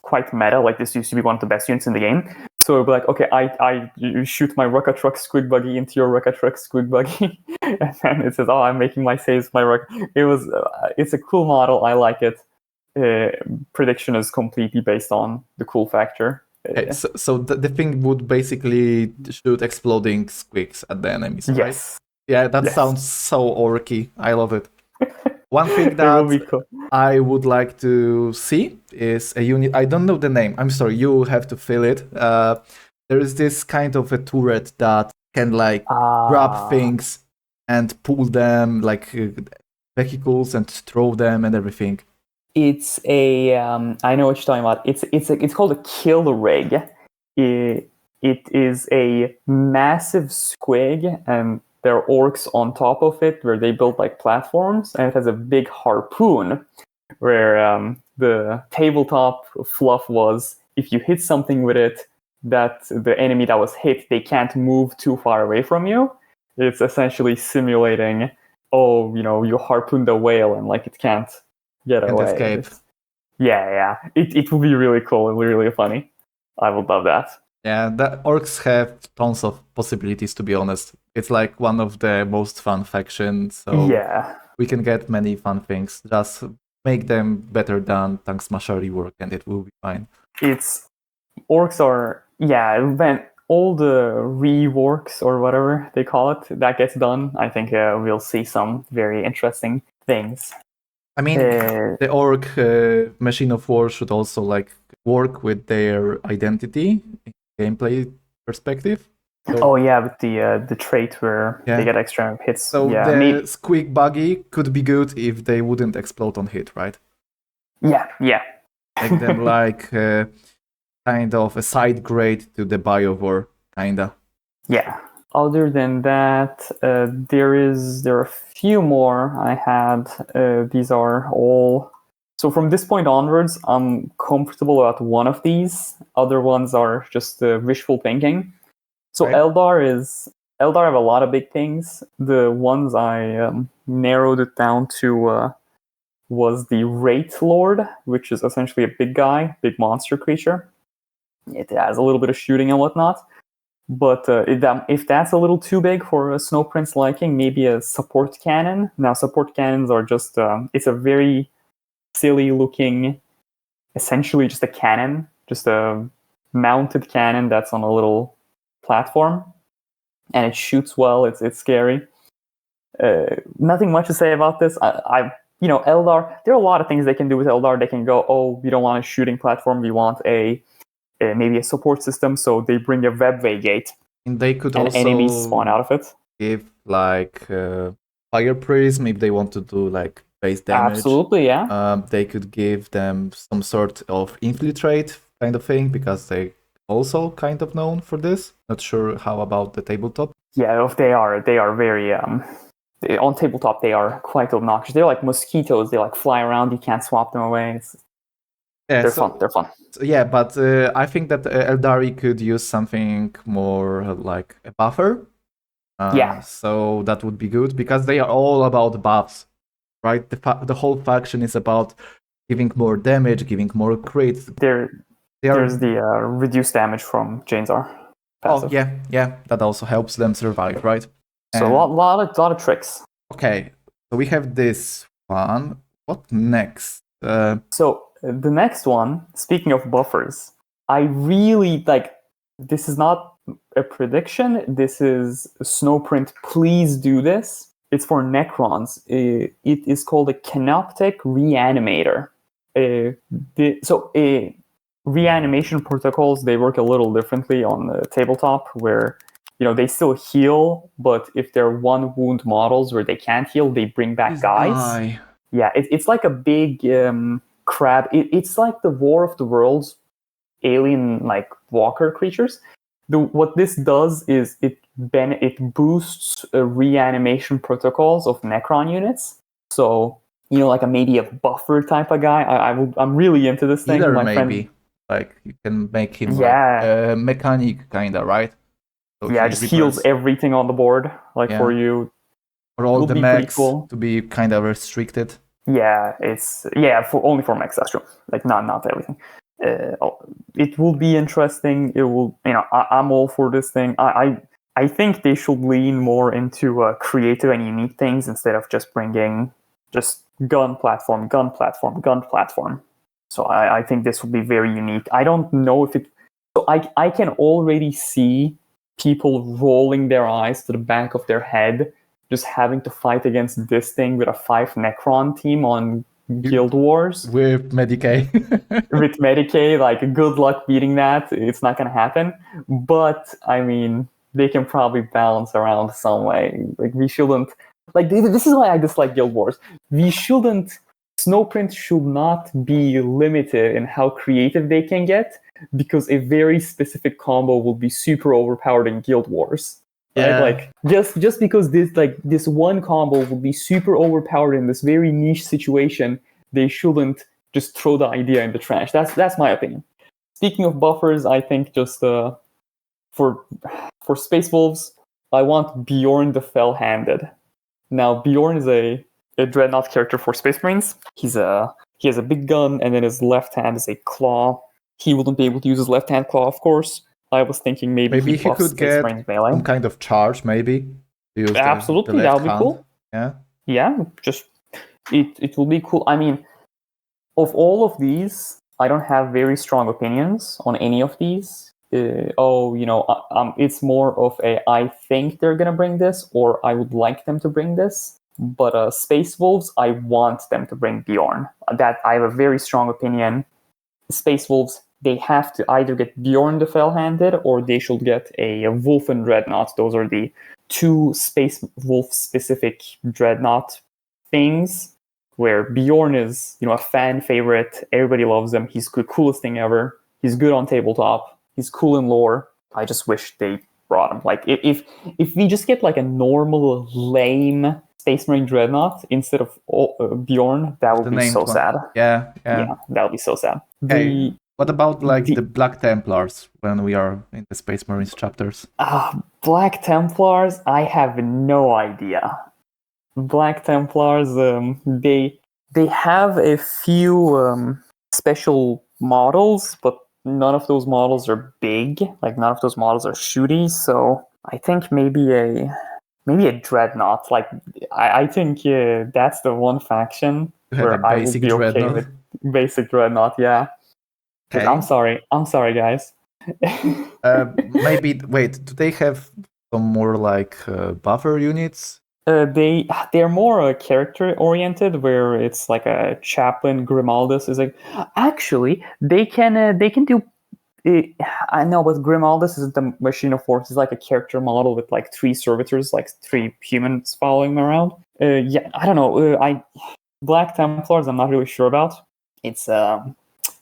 quite meta. Like this used to be one of the best units in the game. So it'd be like, okay, you shoot my Rucka Truck Squig Buggy into your Rucka Truck Squig Buggy, and then it says, "Oh, I'm making my saves my Rucka." It's a cool model. I like it. Prediction is completely based on the cool factor. So the thing would basically shoot exploding squigs at the enemies, right? Yes. Yeah, that sounds so orky. I love it. One thing that cool. I would like to see is a unit. I don't know the name. I'm sorry, you have to fill it. There is this kind of a turret that can like grab things and pull them like vehicles and throw them and everything. It's a I know what you're talking about. It's called a kill rig. It is a massive squig, and there are orcs on top of it where they build like platforms, and it has a big harpoon where the tabletop fluff was if you hit something with it, that the enemy that was hit, they can't move too far away from you. It's essentially simulating, you harpooned a whale and like it can't get away. Escape. Yeah. It will be really cool. It will be really funny. I would love that. Yeah, the orcs have tons of possibilities, to be honest. It's like one of the most fun factions, so we can get many fun things. Just make them better than Tank Smasher rework and it will be fine. Orcs are, when all the reworks or whatever they call it, that gets done, I think we'll see some very interesting things. I mean, the orc machine of war should also like work with their identity in gameplay perspective. Oh yeah, with the trait where Yeah. they get extra hits. So yeah, the squeak buggy could be good if they wouldn't explode on hit, right? Yeah. Make them like kind of a side grade to the Biovore, kinda. Yeah. Other than that, there are a few more I had. These are all. So from this point onwards, I'm comfortable about one of these. Other ones are just wishful thinking. So Right. Eldar have a lot of big things. The ones I narrowed it down to was the Wraith Lord, which is essentially a big guy, big monster creature. It has a little bit of shooting and whatnot. But if that's a little too big for a Snow Prince liking, maybe a support cannon. Now, support cannons are just, it's a very silly looking, essentially just a cannon, just a mounted cannon that's on a little platform. And it shoots well, it's scary. Nothing much to say about this. Eldar, there are a lot of things they can do with Eldar. They can go, oh, we don't want a shooting platform, we want maybe a support system, so they bring a webway gate. And they could and also enemies spawn out of it. give like fire prism if they want to do like base damage. Absolutely, yeah. They could give them some sort of infiltrate kind of thing because they also kind of known for this. Not sure how about the tabletop. Yeah, if they are very on tabletop they are quite obnoxious. They're like mosquitoes. They like fly around. You can't swap them away. They're fun. They're fun. Yeah, but I think that Eldari could use something more like a buffer. So that would be good because they are all about buffs, right? The whole faction is about giving more damage, giving more crits. There's the reduced damage from Janezar passive. Oh yeah, that also helps them survive, right? So a lot of tricks. Okay, so we have this one. What next? So the next one, speaking of buffers, I really like. This is not a prediction. This is Snowprint. Please do this. It's for Necrons. It is called a Canoptic Reanimator. Reanimation protocols, they work a little differently on the tabletop, where they still heal, but if they're one wound models where they can't heal, they bring back guys. Yeah, it's like a big crab. It's like the War of the Worlds alien like walker creatures. What this does is it boosts reanimation protocols of Necron units. So like maybe a buffer type of guy. I'm really into this thing. My maybe friend, like you can make him like a mechanic kinda, right? So just heals everything on the board for you. For all the mechs to be kind of restricted. Yeah, it's only for mechs. That's true. Like not everything. It will be interesting. It will, I'm all for this thing. I think they should lean more into creative and unique things instead of just bringing just gun platform. So I think this will be very unique. I don't know if it. So I can already see people rolling their eyes to the back of their head, just having to fight against this thing with a 5 Necron team on Guild Wars with Medicaid. With Medicaid, like good luck beating that. It's not going to happen. But I mean, they can probably balance around some way. Like we shouldn't. Like this is why I dislike Guild Wars. We shouldn't. Snowprint should not be limited in how creative they can get, because a very specific combo will be super overpowered in Guild Wars. Yeah. Right? Like just because this one combo will be super overpowered in this very niche situation, they shouldn't just throw the idea in the trash. That's my opinion. Speaking of buffers, I think just for Space Wolves, I want Bjorn the Fell-Handed. Now Bjorn is a Dreadnought character for Space Marines. He has a big gun, and then his left hand is a claw. He wouldn't be able to use his left hand claw, of course. I was thinking maybe he could get some kind of charge, maybe. Absolutely, that would be cool. Yeah, just it will be cool. I mean, of all of these, I don't have very strong opinions on any of these. It's more of I think they're gonna bring this, or I would like them to bring this. But Space Wolves, I want them to bring Bjorn. That I have a very strong opinion. Space Wolves they have to either get Bjorn the Fell-Handed or they should get a Wolf and Dreadnought. Those are the two Space Wolf specific Dreadnought things, where Bjorn is, a fan favorite. Everybody loves him. He's the coolest thing ever. He's good on tabletop. He's cool in lore. I just wish they brought him. Like if we just get like a normal lame Space Marine Dreadnought instead of Bjorn, that would be so sad. Yeah, that would be so sad. Hey, what about like the Black Templars when we are in the Space Marines chapters? Black Templars, I have no idea. Black Templars, they have a few special models, but none of those models are big. Like none of those models are shooty. So I think maybe a Dreadnought. Like I think that's the one faction where I would be okay with basic Dreadnought. Yeah. Okay. I'm sorry, guys. Maybe wait. Do they have some more like buffer units? They're more character oriented, where it's like a chaplain. Grimaldus is like, actually they can do. I know, but Grimaldus isn't the machine of force. It's like a character model with like 3 servitors, like 3 humans following him around. Yeah, I don't know. Black Templars, I'm not really sure about. It's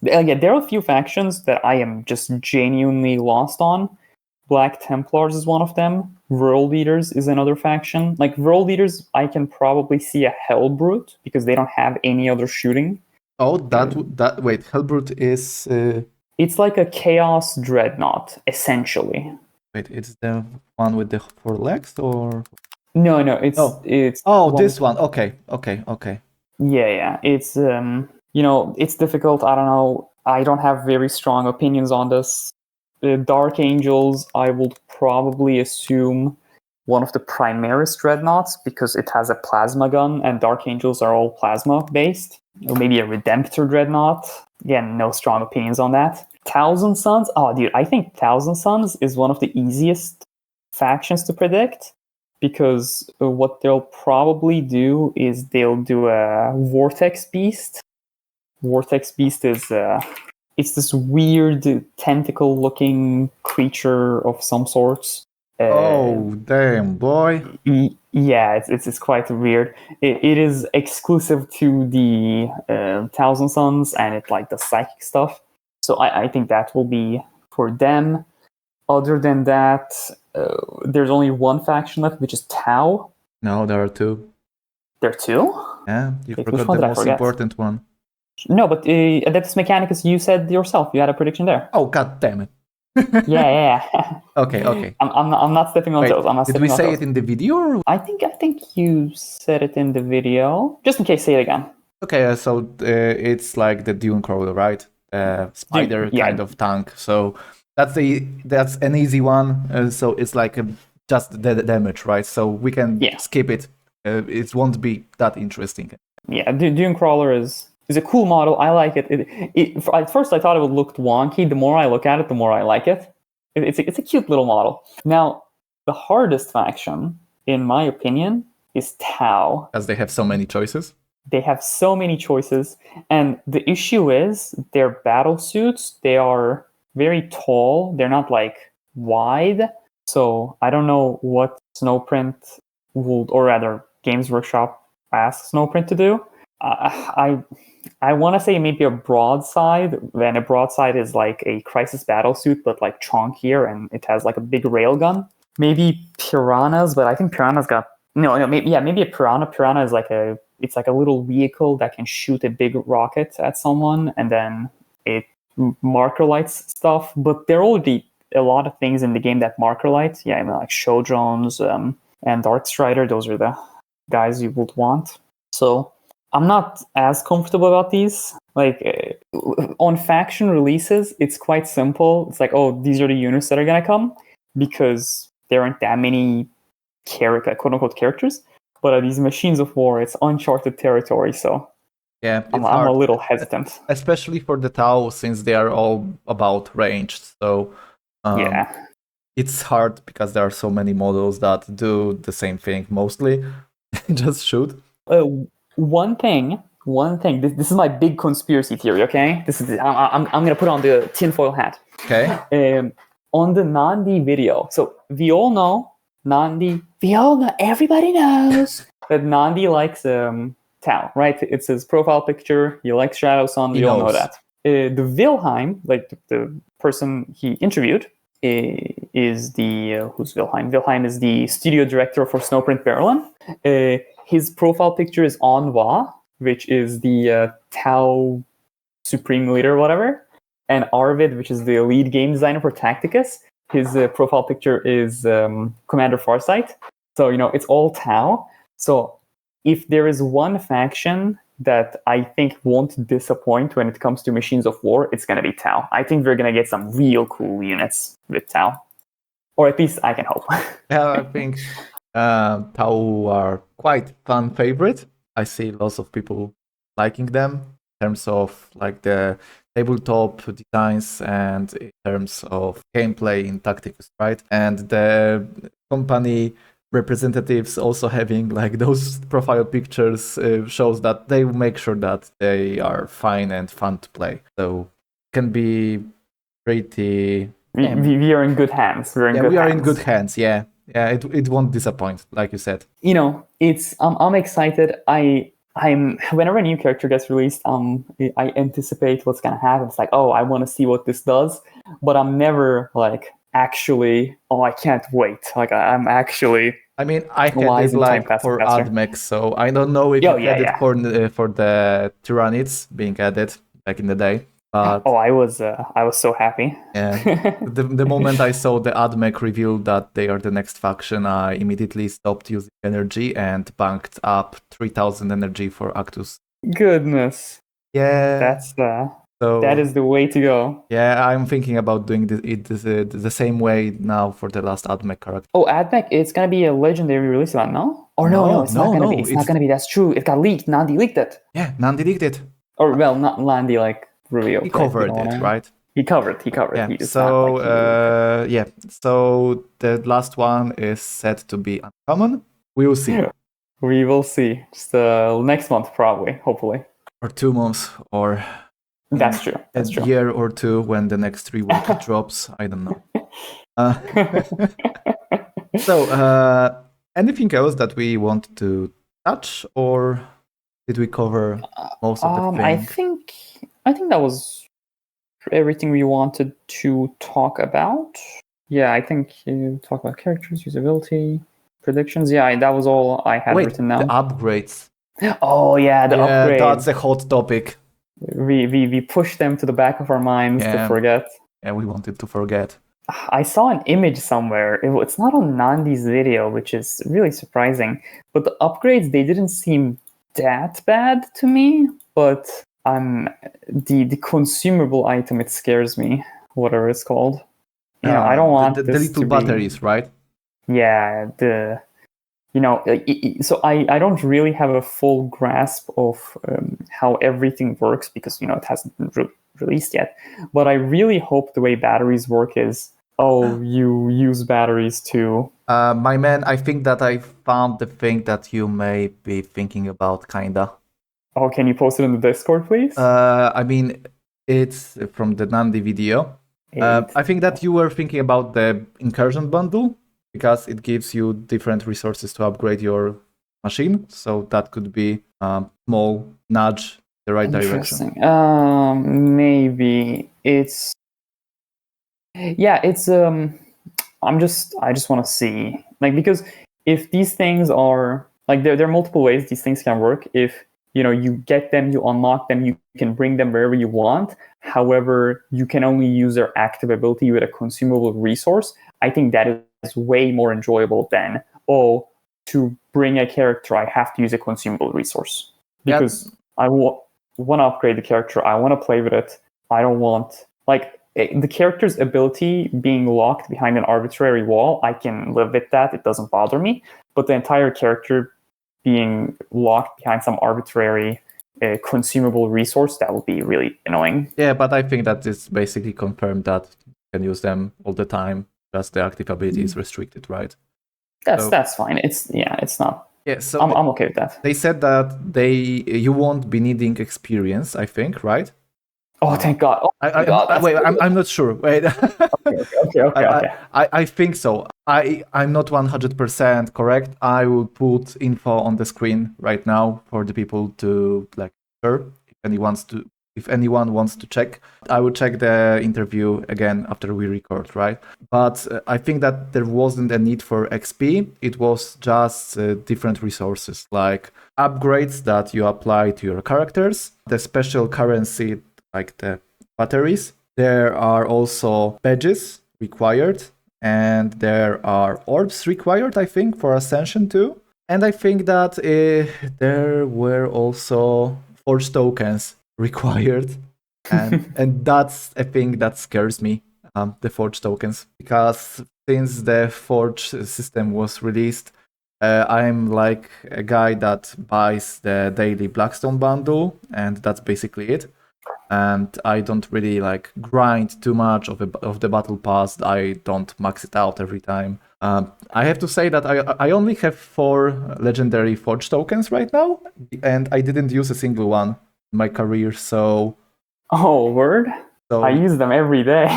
yeah, there are a few factions that I am just genuinely lost on. Black Templars is one of them. World Eaters is another faction. Like World Eaters, I can probably see a Hellbrute because they don't have any other shooting. Oh, wait, Hellbrute is. It's like a Chaos Dreadnought, essentially. Wait, it's the one with the 4 legs, or? No, it's this one. Okay. Yeah. It's it's difficult. I don't know. I don't have very strong opinions on this. Dark Angels, I would probably assume one of the Primaris Dreadnoughts because it has a plasma gun, and Dark Angels are all plasma based. Or maybe a Redemptor Dreadnought. Again, no strong opinions on that. Thousand Sons. Oh, dude, I think Thousand Sons is one of the easiest factions to predict because what they'll probably do is they'll do a Vortex Beast. Vortex Beast is it's this weird tentacle-looking creature of some sorts. Oh, damn, boy. Yeah, it's quite weird. It is exclusive to the Thousand Sons, and it like the psychic stuff. So I think that will be for them. Other than that, there's only one faction left, which is Tau. No, there are 2. There are 2? Yeah, you forgot the most important one. No, but Adeptus Mechanicus, you said yourself. You had a prediction there. Oh, god damn it. Yeah. Okay. I'm not stepping on toes. Did we say it in the video? Or? I think you said it in the video. Just in case, say it again. Okay, so it's like the Dune Crawler, right? Spider kind of tank. So that's an easy one. So it's like just the damage, right? So we can skip it. It won't be that interesting. Yeah, Dune Crawler is a cool model. I like it. At first, I thought it would look wonky. The more I look at it, the more I like it. It's a cute little model. Now, the hardest faction, in my opinion, is Tau. As they have so many choices? They have so many choices. And the issue is their battle suits, they are very tall. They're not like wide. So I don't know what Snowprint would, or rather Games Workshop asks Snowprint to do. I want to say maybe a broadside, and a broadside is like a crisis battle suit, but like chunkier, and it has like a big railgun. Maybe piranhas, but I think piranhas got maybe a piranha. Piranha is like a little vehicle that can shoot a big rocket at someone, and then it marker lights stuff. But there are already a lot of things in the game that marker lights. Yeah, like show drones and Darkstrider. Those are the guys you would want. So I'm not as comfortable about these. Like on faction releases, it's quite simple. It's like, oh, these are the units that are gonna come because there aren't that many quote unquote characters. But these machines of war, it's uncharted territory. So yeah, I'm a little hesitant, especially for the Tau, since they are all about range. So it's hard because there are so many models that do the same thing mostly. Just shoot. One thing one thing. This is my big conspiracy theory. Okay, I'm gonna put on the tinfoil hat. Okay. On the Nandi video, so we all know Nandi. Everybody knows that Nandi likes Tau, right? It's his profile picture. He likes Shadow Sun. We all know that. The Wilhelm, like the person he interviewed, is the who's Wilhelm? Wilhelm is the studio director for Snowprint Berlin. His profile picture is Anwa, which is the Tau supreme leader, whatever. And Arvid, which is the lead game designer for Tacticus. His profile picture is Commander Farsight. So, it's all Tau. So if there is one faction that I think won't disappoint when it comes to Machines of War, it's going to be Tau. I think we're going to get some real cool units with Tau. Or at least I can hope. Yeah, I think Tau are quite fan favorite. I see lots of people liking them in terms of like the tabletop designs and in terms of gameplay in Tacticus, right? And the company representatives also having like those profile pictures shows that they make sure that they are fine and fun to play. So can be pretty. We are in good hands. We are in good hands. Yeah, it won't disappoint, like you said. I'm excited. I'm whenever a new character gets released, I anticipate what's gonna happen. It's like, oh, I want to see what this does, but I'm never like actually, oh, I can't wait. Like I'm actually. I mean, I had it like for Admech, so I don't know if you had it for the Tyrannids being added back in the day. But I was so happy. Yeah, the moment I saw the Admech reveal that they are the next faction, I immediately stopped using energy and banked up 3,000 energy for Actus. Goodness. Yeah, that's that is the way to go. Yeah, I'm thinking about doing it the same way now for the last Admech character. Oh, Admech, it's gonna be a legendary release event, no? Or no, it's not gonna be. It's not gonna be. That's true. It got leaked. Nandi leaked it. Yeah, Nandi leaked it. Or well, not Nandi, like. Revealed, he covered it, right? He covered. Yeah. So the last one is said to be uncommon. We will see. Yeah. We will see. Just next month, probably, hopefully. Or 2 months, or that's true. That's true. A year or two when the next reward drops. I don't know. So, anything else that we want to touch, or did we cover most of the things? I think that was everything we wanted to talk about. Yeah, I think you talk about characters, usability, predictions. Yeah, that was all I had written down. The upgrades. Oh yeah, the upgrades. That's a hot topic. We pushed them to the back of our minds to forget. Yeah, we wanted to forget. I saw an image somewhere. It's not on Nandi's video, which is really surprising. But the upgrades, they didn't seem that bad to me. But the consumable item, it scares me, whatever it's called. I don't want the little batteries, right? Yeah, so I don't really have a full grasp of how everything works because it hasn't been released yet. But I really hope the way batteries work is you use batteries too. My man, I think that I found the thing that you may be thinking about, kinda. Oh, can you post it in the Discord, please? I mean, it's from the Nandi video. I think that you were thinking about the Incursion bundle because it gives you different resources to upgrade your machine. So that could be a small nudge in the right direction. Maybe it's. Yeah, it's. I just want to see, because if these things are there are multiple ways these things can work. If you get them, you unlock them, you can bring them wherever you want. However, you can only use their active ability with a consumable resource. I think that is way more enjoyable than, to bring a character, I have to use a consumable resource. Because I want to upgrade the character, I want to play with it. I don't want, the character's ability being locked behind an arbitrary wall, I can live with that, it doesn't bother me. But the entire character being locked behind some arbitrary consumable resource, that would be really annoying. Yeah, but I think that it's basically confirmed that you can use them all the time, just the active ability is restricted, right? That's fine. It's not Yeah, so I'm okay with that. they said that you won't be needing experience, I think, right? Oh, thank God! Oh, thank God. Wait, I'm not sure. Wait, Okay. I think so. I'm not 100% correct. I will put info on the screen right now for the people to like sure if anyone wants to check. I will check the interview again after we record, right? But I think that there wasn't a need for XP. It was just different resources like upgrades that you apply to your characters, the special currency like the batteries. There are also badges required, and there are orbs required, I think, for Ascension too. And I think that there were also forge tokens required, and that's a thing that scares me, the forge tokens, because since the forge system was released, I'm like a guy that buys the daily Blackstone bundle, and that's basically it. And I don't really like grind too much of the battle pass. I don't max it out every time. I have to say that I only have 4 legendary forge tokens right now, and I didn't use a single one in my career. So, word! I use them every day.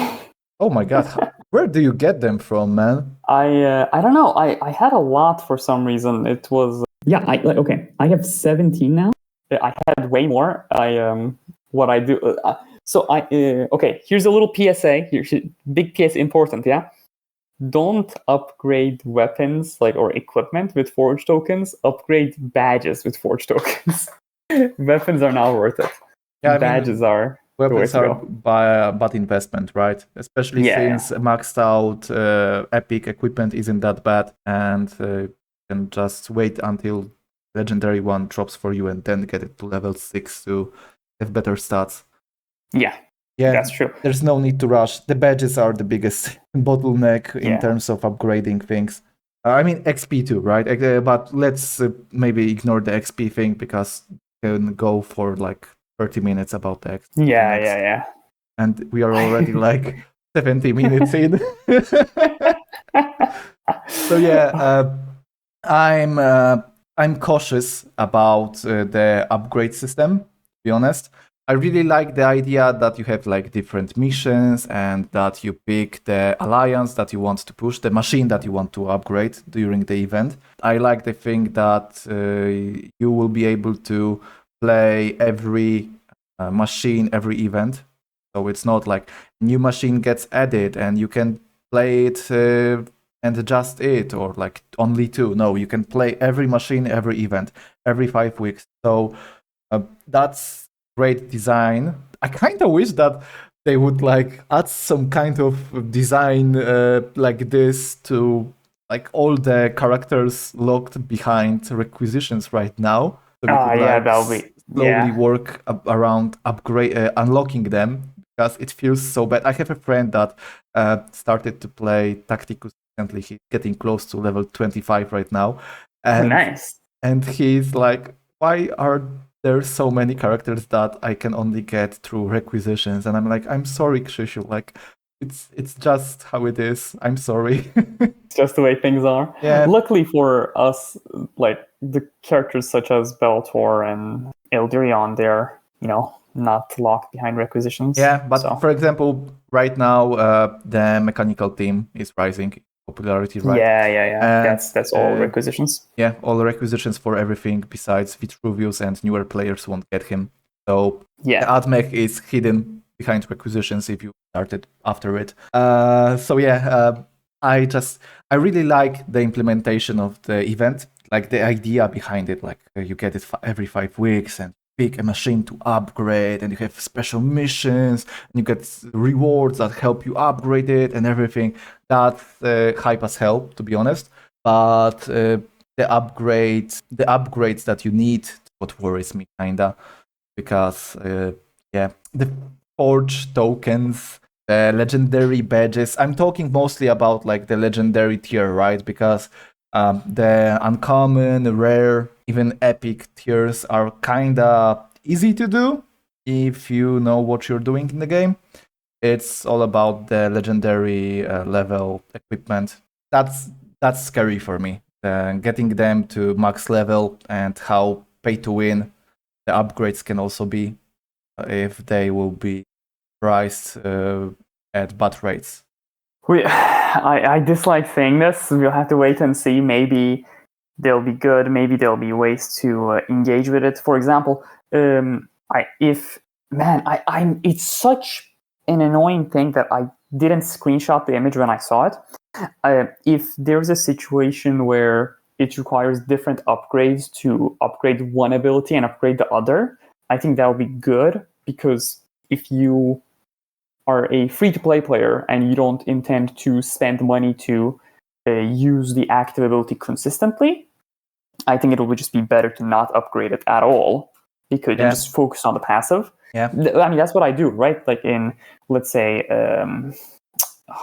Oh my god, where do you get them from, man? I don't know. I had a lot for some reason. It was okay. I have 17 now. I had way more. What I do. Okay. Here's a little PSA. Here's big PSA, important. Yeah. Don't upgrade weapons or equipment with forge tokens. Upgrade badges with forge tokens. Weapons are not worth it. Yeah, badges are. Weapons are bad investment, right? Especially since maxed out epic equipment isn't that bad, and you can just wait until legendary one drops for you and then get it to level 6 to have better stats. Yeah, that's true. There's no need to rush. The badges are the biggest bottleneck in terms of upgrading things. I mean, XP too, right? But let's maybe ignore the XP thing because you can go for like 30 minutes about the XP. Yeah. And we are already like 70 minutes in. So yeah, I'm cautious about the upgrade system, to be honest. I really like the idea that you have like different missions and that you pick the alliance that you want to push, the machine that you want to upgrade during the event. I like the thing that you will be able to play every machine, every event. So it's not like new machine gets added and you can play it and adjust it, or like only 2. No, you can play every machine, every event, every 5 weeks. So that's great design. I kind of wish that they would like add some kind of design like this to like all the characters locked behind requisitions right now. So we could, that'll be slowly work around unlocking them, because it feels so bad. I have a friend that started to play Tacticus recently. He's getting close to level 25 right now. And, nice. And he's like, why are there so many characters that I can only get through requisitions? And I'm like, I'm sorry, Krzysiu. Like, it's just how it is. I'm sorry. It's just the way things are. Yeah. Luckily for us, like the characters such as Biovore and Eldirion, they're not locked behind requisitions. Yeah, but for example, right now the mechanical team is rising in popularity, right? Yeah. That's all requisitions. Yeah, all requisitions for everything besides Vitruvius, and newer players won't get him. So the AdMech is hidden behind requisitions if you started after it. I really like the implementation of the event, like the idea behind it. Like you get it every 5 weeks and pick a machine to upgrade, and you have special missions, and you get rewards that help you upgrade it and everything. That's hype as hell, to be honest. But the upgrades that you need, what worries me kinda, because the forge tokens, the legendary badges. I'm talking mostly about like the legendary tier, right? Because the uncommon, rare, even epic tiers are kinda easy to do if you know what you're doing in the game. It's all about the legendary level equipment. That's scary for me, getting them to max level, and how pay to win the upgrades can also be if they will be priced at bad rates. I dislike saying this. We'll have to wait and see. Maybe they'll be good. Maybe there'll be ways to engage with it. For example, it's such an annoying thing that I didn't screenshot the image when I saw it. If there's a situation where it requires different upgrades to upgrade one ability and upgrade the other, I think that would be good, because if you are a free-to-play player and you don't intend to spend money to use the active ability consistently, I think it would just be better to not upgrade it at all, because you just focus on the passive. Yeah, I mean, that's what I do, right? Like in, let's say,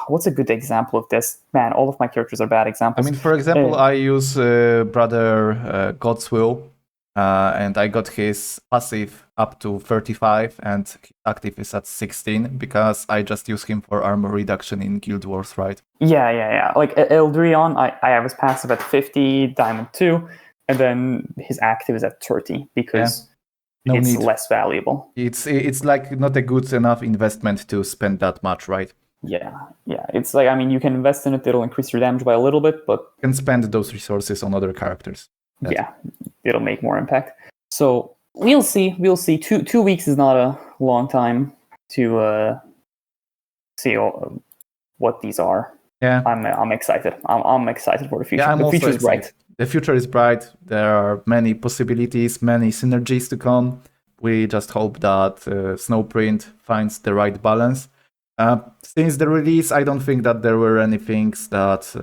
what's a good example of this? Man, all of my characters are bad examples. I mean, for example, I use Brother God's Will, and I got his passive up to 35, and his active is at 16, because I just use him for armor reduction in Guild Wars, right? Yeah. Like Eldrion, I have his passive at 50, Diamond 2, and then his active is at 30, because it's less valuable. It's like not a good enough investment to spend that much, right? Yeah. It's like, I mean, you can invest in it, it'll increase your damage by a little bit, but you can spend those resources on other characters. Yeah, it'll make more impact. So we'll see. 2 weeks is not a long time to see what these are. Yeah, I'm excited. I'm excited for the future. Yeah, the future is bright. The future is bright. There are many possibilities, many synergies to come. We just hope that Snowprint finds the right balance. Since the release, I don't think that there were any things that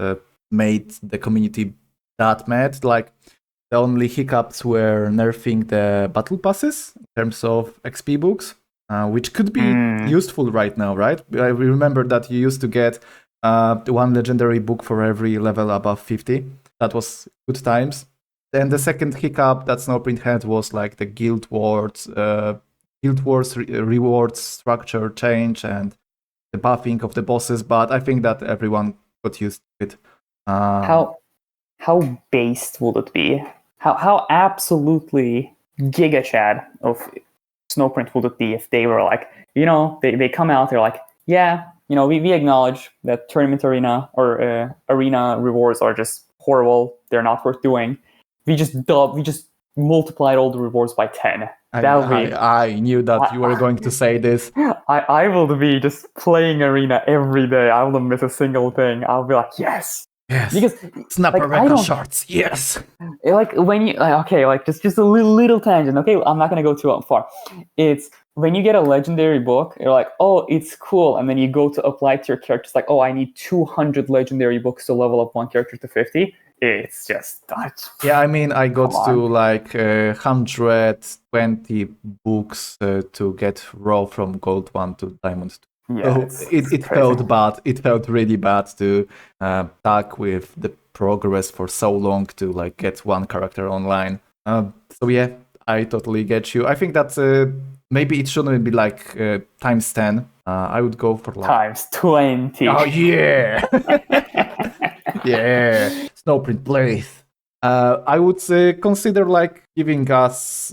made the community that mad. Like, the only hiccups were nerfing the battle passes in terms of XP books, which could be useful right now, right? I remember that you used to get one legendary book for every level above 50. That was good times. Then the second hiccup that Snowprint had was like the Guild Wars rewards structure change and the buffing of the bosses. But I think that everyone got used to it. How based will it be? How absolutely giga chad of Snowprint would it be if they were like, they come out, they're like, yeah, we acknowledge that tournament arena or arena rewards are just horrible. They're not worth doing. We just multiplied all the rewards by 10. I knew that you were going to say this. I will be just playing arena every day. I will miss a single thing. I'll be like, yes. Yes. Because Snapper record shorts. Yes. Like when you just a little tangent. Okay, I'm not gonna go too far. It's when you get a legendary book, you're like, oh, it's cool, and then you go to apply to your character. It's like, oh, I need 200 legendary books to level up one character to 50. It's just that. Yeah, I mean, I got to like 120 books to get raw from Gold 1 to Diamond 2. Yeah, it felt bad. It felt really bad to tag with the progress for so long to like get one character online. So yeah, I totally get you. I think that maybe it shouldn't be like times 10. I would go for like times 20. Oh yeah, yeah. Snowprint plays. I would consider like giving us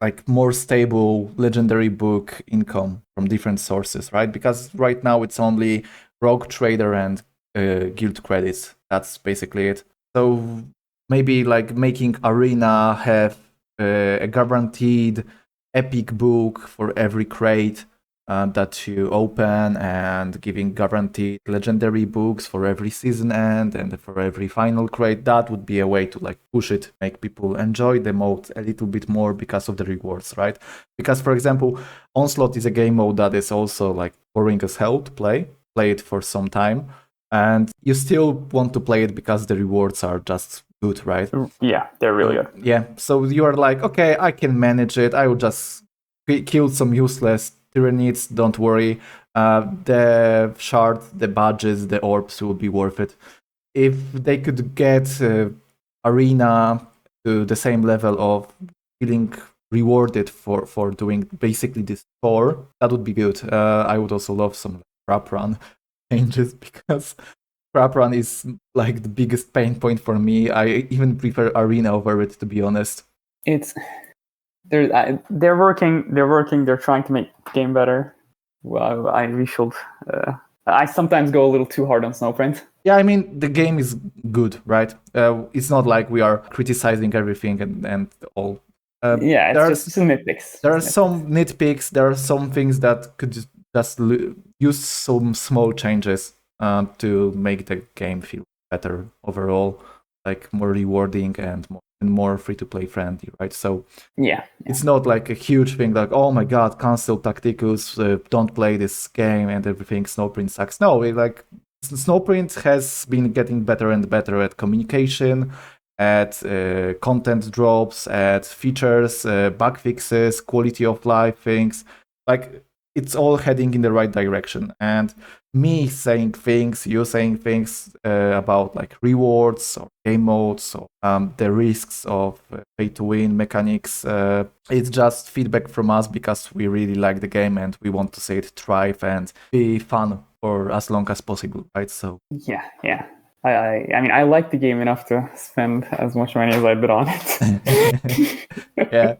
like more stable legendary book income from different sources, right? Because right now it's only Rogue Trader and guild credits. That's basically it. So maybe like making Arena have a guaranteed epic book for every crate that you open, and giving guaranteed legendary books for every season end and for every final crate. That would be a way to like push it, make people enjoy the mode a little bit more because of the rewards, right? Because, for example, Onslaught is a game mode that is also like boring as hell to play it for some time, and you still want to play it because the rewards are just good, right? Yeah, they're really good. Yeah, so you are like, okay, I can manage it. I will just kill some useless Tyranids, don't worry. The shard, the badges, the orbs will be worth it. If they could get Arena to the same level of feeling rewarded for doing basically this core, that would be good. I would also love some trap run changes, because trap run is like the biggest pain point for me. I even prefer arena over it, to be honest. It's they're working. They're trying to make the game better. Well, we should. I sometimes go a little too hard on Snowprint. Yeah, I mean, the game is good, right? It's not like we are criticizing everything and all. Yeah, it's just nitpicks. There are some nitpicks. There are some things that could just use some small changes to make the game feel better overall, like more rewarding and more free-to-play friendly, right? So yeah, it's not like a huge thing like, oh my god, cancel Tacticus, don't play this game and everything, Snowprint sucks. No, Snowprint has been getting better and better at communication, at content drops, at features, bug fixes, quality of life things. Like, it's all heading in the right direction. And me saying things, you saying things about like rewards or game modes or the risks of pay to win mechanics, it's just feedback from us because we really like the game and we want to see it thrive and be fun for as long as possible, right? So yeah. I mean, I like the game enough to spend as much money as I did on it. Yeah.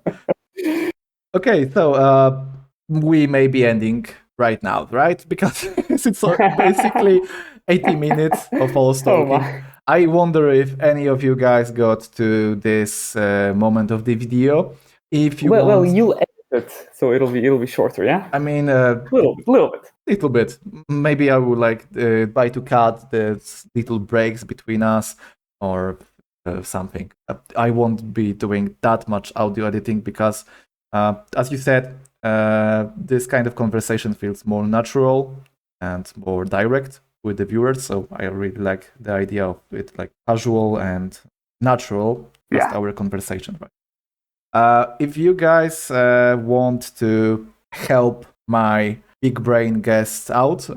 Okay, so we may be ending right now, right? Because it's basically 80 minutes of all talking. Oh, I wonder if any of you guys got to this moment of the video. If you well, you'll edit it, so it'll be shorter, yeah. I mean, little bit. Little bit. Maybe I would like try to cut the little breaks between us or something. I won't be doing that much audio editing because, as you said, this kind of conversation feels more natural and more direct with the viewers. So I really like the idea of it, like casual and natural, just our conversation. Right? If you guys want to help my big brain guest out,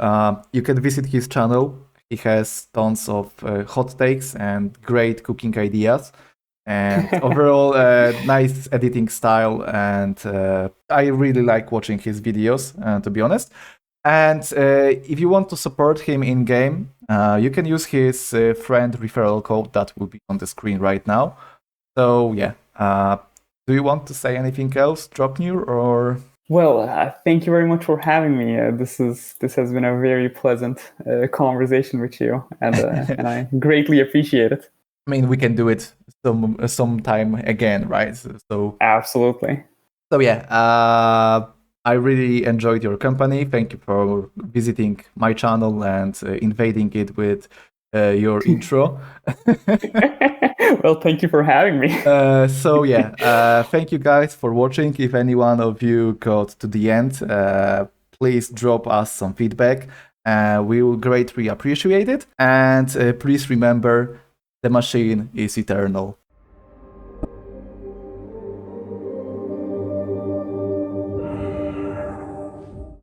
you can visit his channel. He has tons of hot takes and great cooking ideas and overall nice editing style, and I really like watching his videos, to be honest. And if you want to support him in game, you can use his friend referral code that will be on the screen right now. So yeah, do you want to say anything else, Draupnir, or? Well, thank you very much for having me. This has been a very pleasant conversation with you, and and I greatly appreciate it. I mean, we can do it sometime again, right? So absolutely. So yeah, I really enjoyed your company. Thank you for visiting my channel and invading it with your intro. Well, thank you for having me. So yeah, thank you guys for watching. If any one of you got to the end, please drop us some feedback. We will greatly appreciate it. And please remember, the machine is eternal.